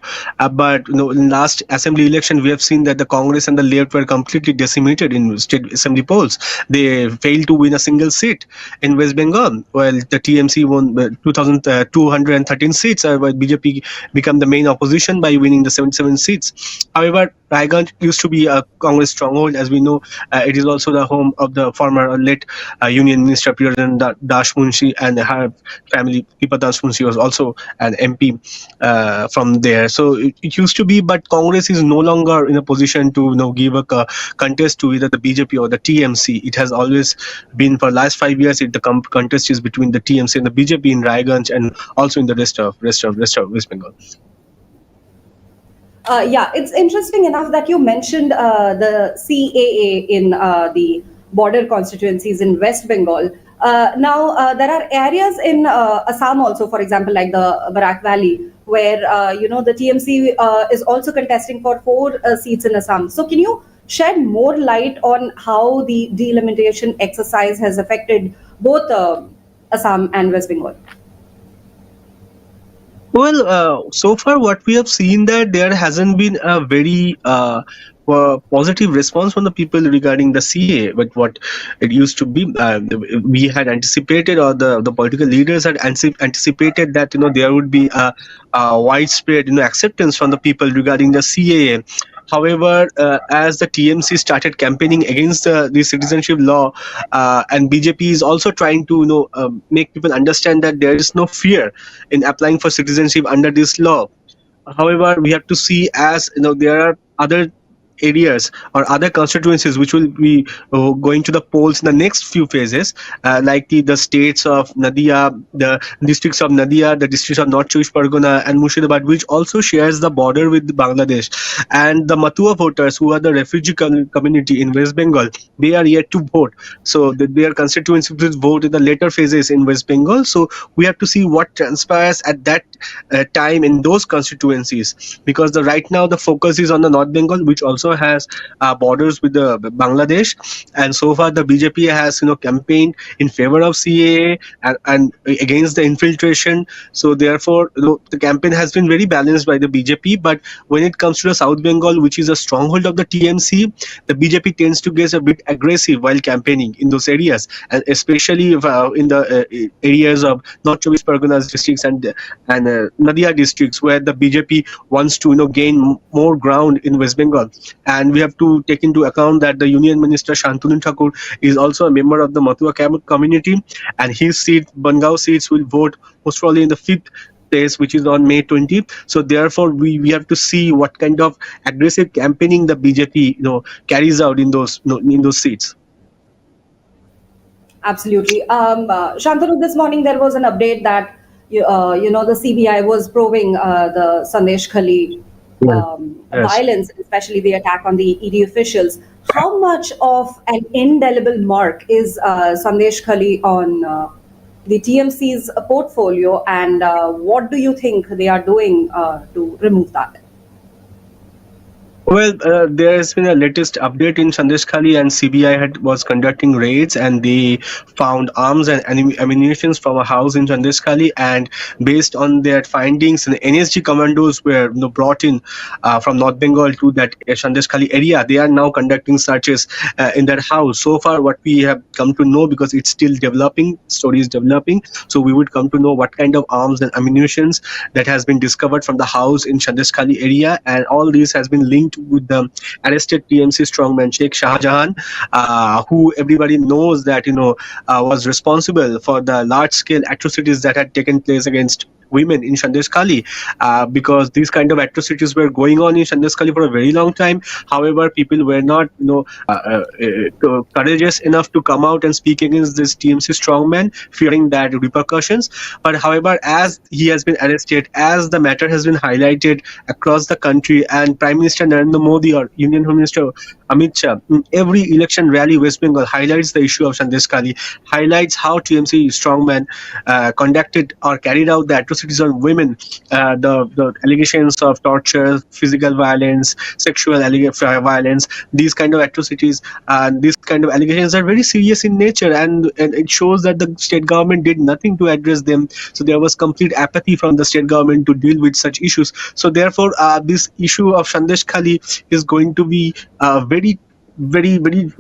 But in last assembly election, we have seen that the Congress and the left were completely decimated in state assembly polls. They failed to win a single seat in West Bengal, while the TMC won 213 seats, while BJP became the main opposition by winning the 77 seats. However, Raiganj used to be a Congress stronghold. As we know, it is also the home of the former late Union Minister Priyadan Das Munshi, and her family. Pipa Das Munshi was also an MP from there. So it used to be, but Congress is no longer in a position to give a contest to either the BJP or the TMC. It has always been for last 5 years. The contest is between the TMC and the BJP in Raiganj, and also in the rest of West Bengal. Yeah, it's interesting enough that you mentioned the CAA in the border constituencies in West Bengal. Now, there are areas in Assam also, for example, like the Barak Valley, where the TMC is also contesting for 4 seats in Assam. So, can you shed more light on how the delimitation exercise has affected both Assam and West Bengal? Well, so far what we have seen that there hasn't been a very positive response from the people regarding the CA, but what it used to be, we had anticipated, or the political leaders had anticipated that there would be a widespread acceptance from the people regarding the CAA. However, as the TMC started campaigning against the citizenship law, and BJP is also trying to make people understand that there is no fear in applying for citizenship under this law. However, we have to see, as there are other areas or other constituencies which will be going to the polls in the next few phases, like the states of Nadia, the districts of Nadia, the districts of North Chowbish Pargana and Murshidabad, which also shares the border with Bangladesh. And the Matua voters, who are the refugee community in West Bengal, they are yet to vote. So their constituencies will vote in the later phases in West Bengal. So we have to see what transpires at that time in those constituencies, because right now the focus is on the North Bengal, which also has borders with the Bangladesh. And so far the BJP has campaigned in favor of CAA and against the infiltration. So therefore the campaign has been very balanced by the BJP. But when it comes to the South Bengal, which is a stronghold of the TMC, the BJP tends to get a bit aggressive while campaigning in those areas, and especially in the areas of North Chowbish Parganas districts and Nadia districts, where the BJP wants to gain more ground in West Bengal. And we have to take into account that the Union Minister Shantanu Thakur is also a member of the Matua community, and his seat, Bangaon seats, will vote most probably in the 5th place, which is on May 20th. So therefore we have to see what kind of aggressive campaigning the BJP carries out in those seats. Absolutely. Shantanu, this morning there was an update that the CBI was probing the Sandesh Khali violence, especially the attack on the ED officials. How much of an indelible mark is Sandesh Khali on the TMC's portfolio, and what do you think they are doing to remove that? Well, there has been a latest update in Sandesh Khali, and CBI was conducting raids, and they found arms and ammunition from a house in Sandesh Khali. And based on their findings, the NSG commandos were brought in from North Bengal to that Sandesh Khali area. They are now conducting searches in that house. So far, what we have come to know, because it's still developing, story is developing, so we would come to know what kind of arms and ammunition that has been discovered from the house in Sandesh Khali area, and all this has been linked with the arrested TMC strongman Sheikh Shahjahan, who everybody knows that was responsible for the large-scale atrocities that had taken place against women in Sandesh Khali, because these kind of atrocities were going on in Sandesh Khali for a very long time. However, people were not courageous enough to come out and speak against this TMC strongman, fearing that repercussions. But however, as he has been arrested, as the matter has been highlighted across the country, and Prime Minister Narendra Modi or Union Home Minister Amit Shah, in every election rally, West Bengal highlights the issue of Sandesh Khali, highlights how TMC strongman conducted or carried out the atrocities on women, the allegations of torture, physical violence, sexual violence. These kind of atrocities and these kind of allegations are very serious in nature, and it shows that the state government did nothing to address them. So there was complete apathy from the state government to deal with such issues. So therefore, this issue of Sandesh Khali is going to be very, very, very,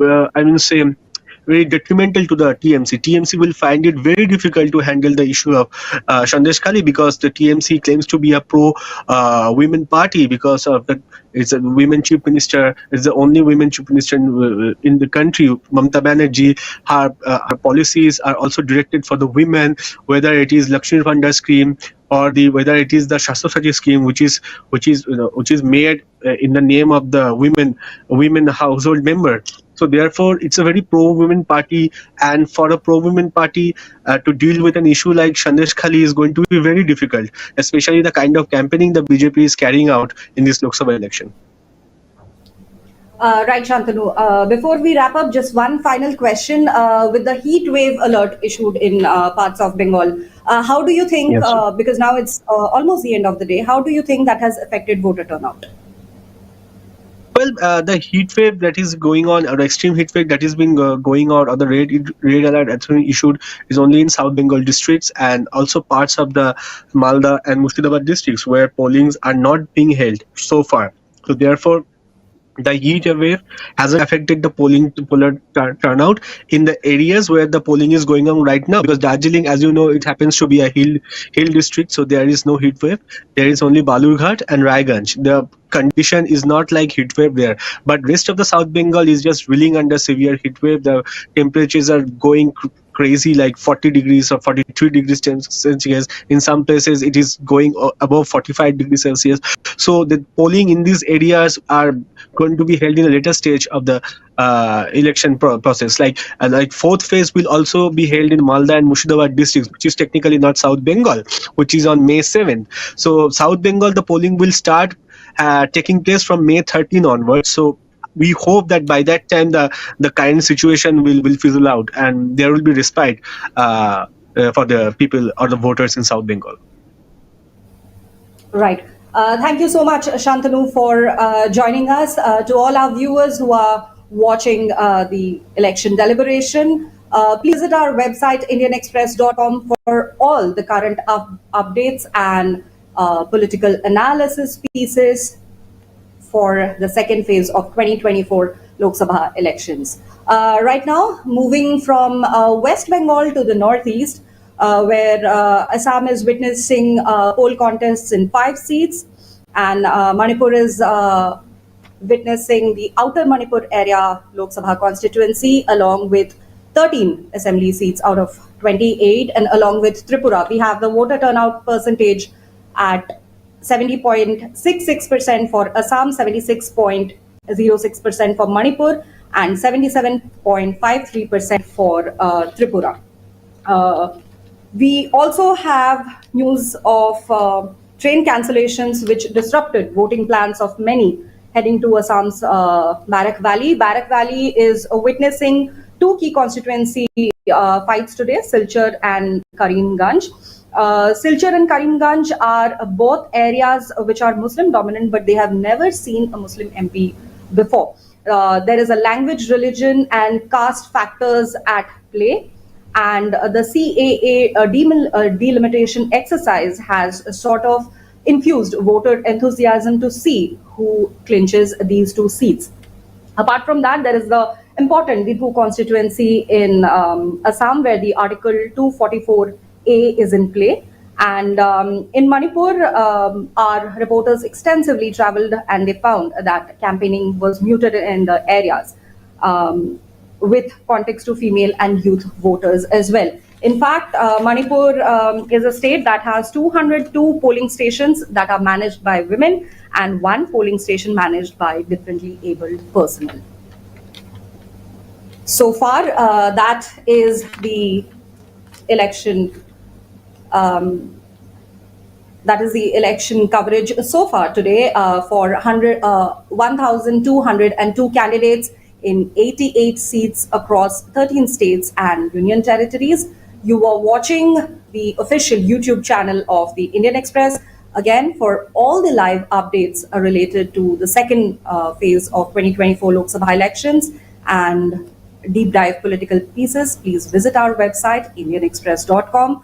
very detrimental to the TMC. TMC will find it very difficult to handle the issue of Sandesh Khali, because the TMC claims to be a pro-women party, because of that. It's a women chief minister. It's the only women chief minister in the country. Mamata Banerjee, her policies are also directed for the women, whether it is Lakshmi Bhandar scheme or whether it is the Shastro scheme, which is made in the name of the women household member. So therefore, it's a very pro-women party, and for a pro-women party to deal with an issue like Sandesh Khali is going to be very difficult, especially the kind of campaigning the BJP is carrying out in this Lok Sabha election. Right, Shantanu. Before we wrap up, just one final question. With the heat wave alert issued in parts of Bengal, how do you think, because now it's almost the end of the day, how do you think that has affected voter turnout? Well, the heat wave that is going on, or extreme heat wave that is being going on, or the red alert that's been issued, is only in South Bengal districts and also parts of the Malda and Murshidabad districts where pollings are not being held so far. So therefore, the heat wave hasn't affected the poller turnout in the areas where the polling is going on right now, because Darjeeling, as you know, it happens to be a hill district, so there is no heat wave. There is only Balurghat and Raiganj. The condition is not like heat wave there, but rest of the South Bengal is just reeling under severe heat wave. The temperatures are going crazy, like 40 degrees or 43 degrees Celsius. In some places it is going above 45 degrees Celsius. So the polling in these areas are going to be held in a later stage of the election process. Like fourth phase will also be held in Malda and Murshidabad districts, which is technically not South Bengal, which is on May 7th. So South Bengal, the polling will start taking place from May 13 onwards. So we hope that by that time the current situation will fizzle out and there will be respite for the people or the voters in South Bengal. Right. Thank you so much, Shantanu, for joining us. To all our viewers who are watching the election deliberation, please visit our website, indianexpress.com, for all the current updates and political analysis pieces for the second phase of 2024 Lok Sabha elections. Right now, moving from West Bengal to the northeast, where Assam is witnessing poll contests in 5 seats, and Manipur is witnessing the outer Manipur area Lok Sabha constituency, along with 13 assembly seats out of 28, and along with Tripura, we have the voter turnout percentage at 70.66% for Assam, 76.06% for Manipur, and 77.53% for Tripura. We also have news of train cancellations which disrupted voting plans of many heading to Assam's Barak Valley. Barak Valley is witnessing 2 key constituency fights today, Silchar and Karimganj. Silchar and Karimganj are both areas which are Muslim dominant, but they have never seen a Muslim MP before. There is a language, religion and caste factors at play, and the CAA delimitation exercise has sort of infused voter enthusiasm to see who clinches these 2 seats. Apart from that, there is the important Dipu constituency in Assam, where the Article 244A is in play. And in Manipur, our reporters extensively traveled and they found that campaigning was muted in the areas, with context to female and youth voters as well. In fact, Manipur is a state that has 202 polling stations that are managed by women and 1 polling station managed by differently abled personnel. So far, that is the election. That is the election coverage so far today for 1,202 candidates in 88 seats across 13 states and union territories. You are watching the official YouTube channel of the Indian Express. Again, for all the live updates related to the second phase of 2024 Lok Sabha elections and deep dive political pieces, please visit our website, indianexpress.com.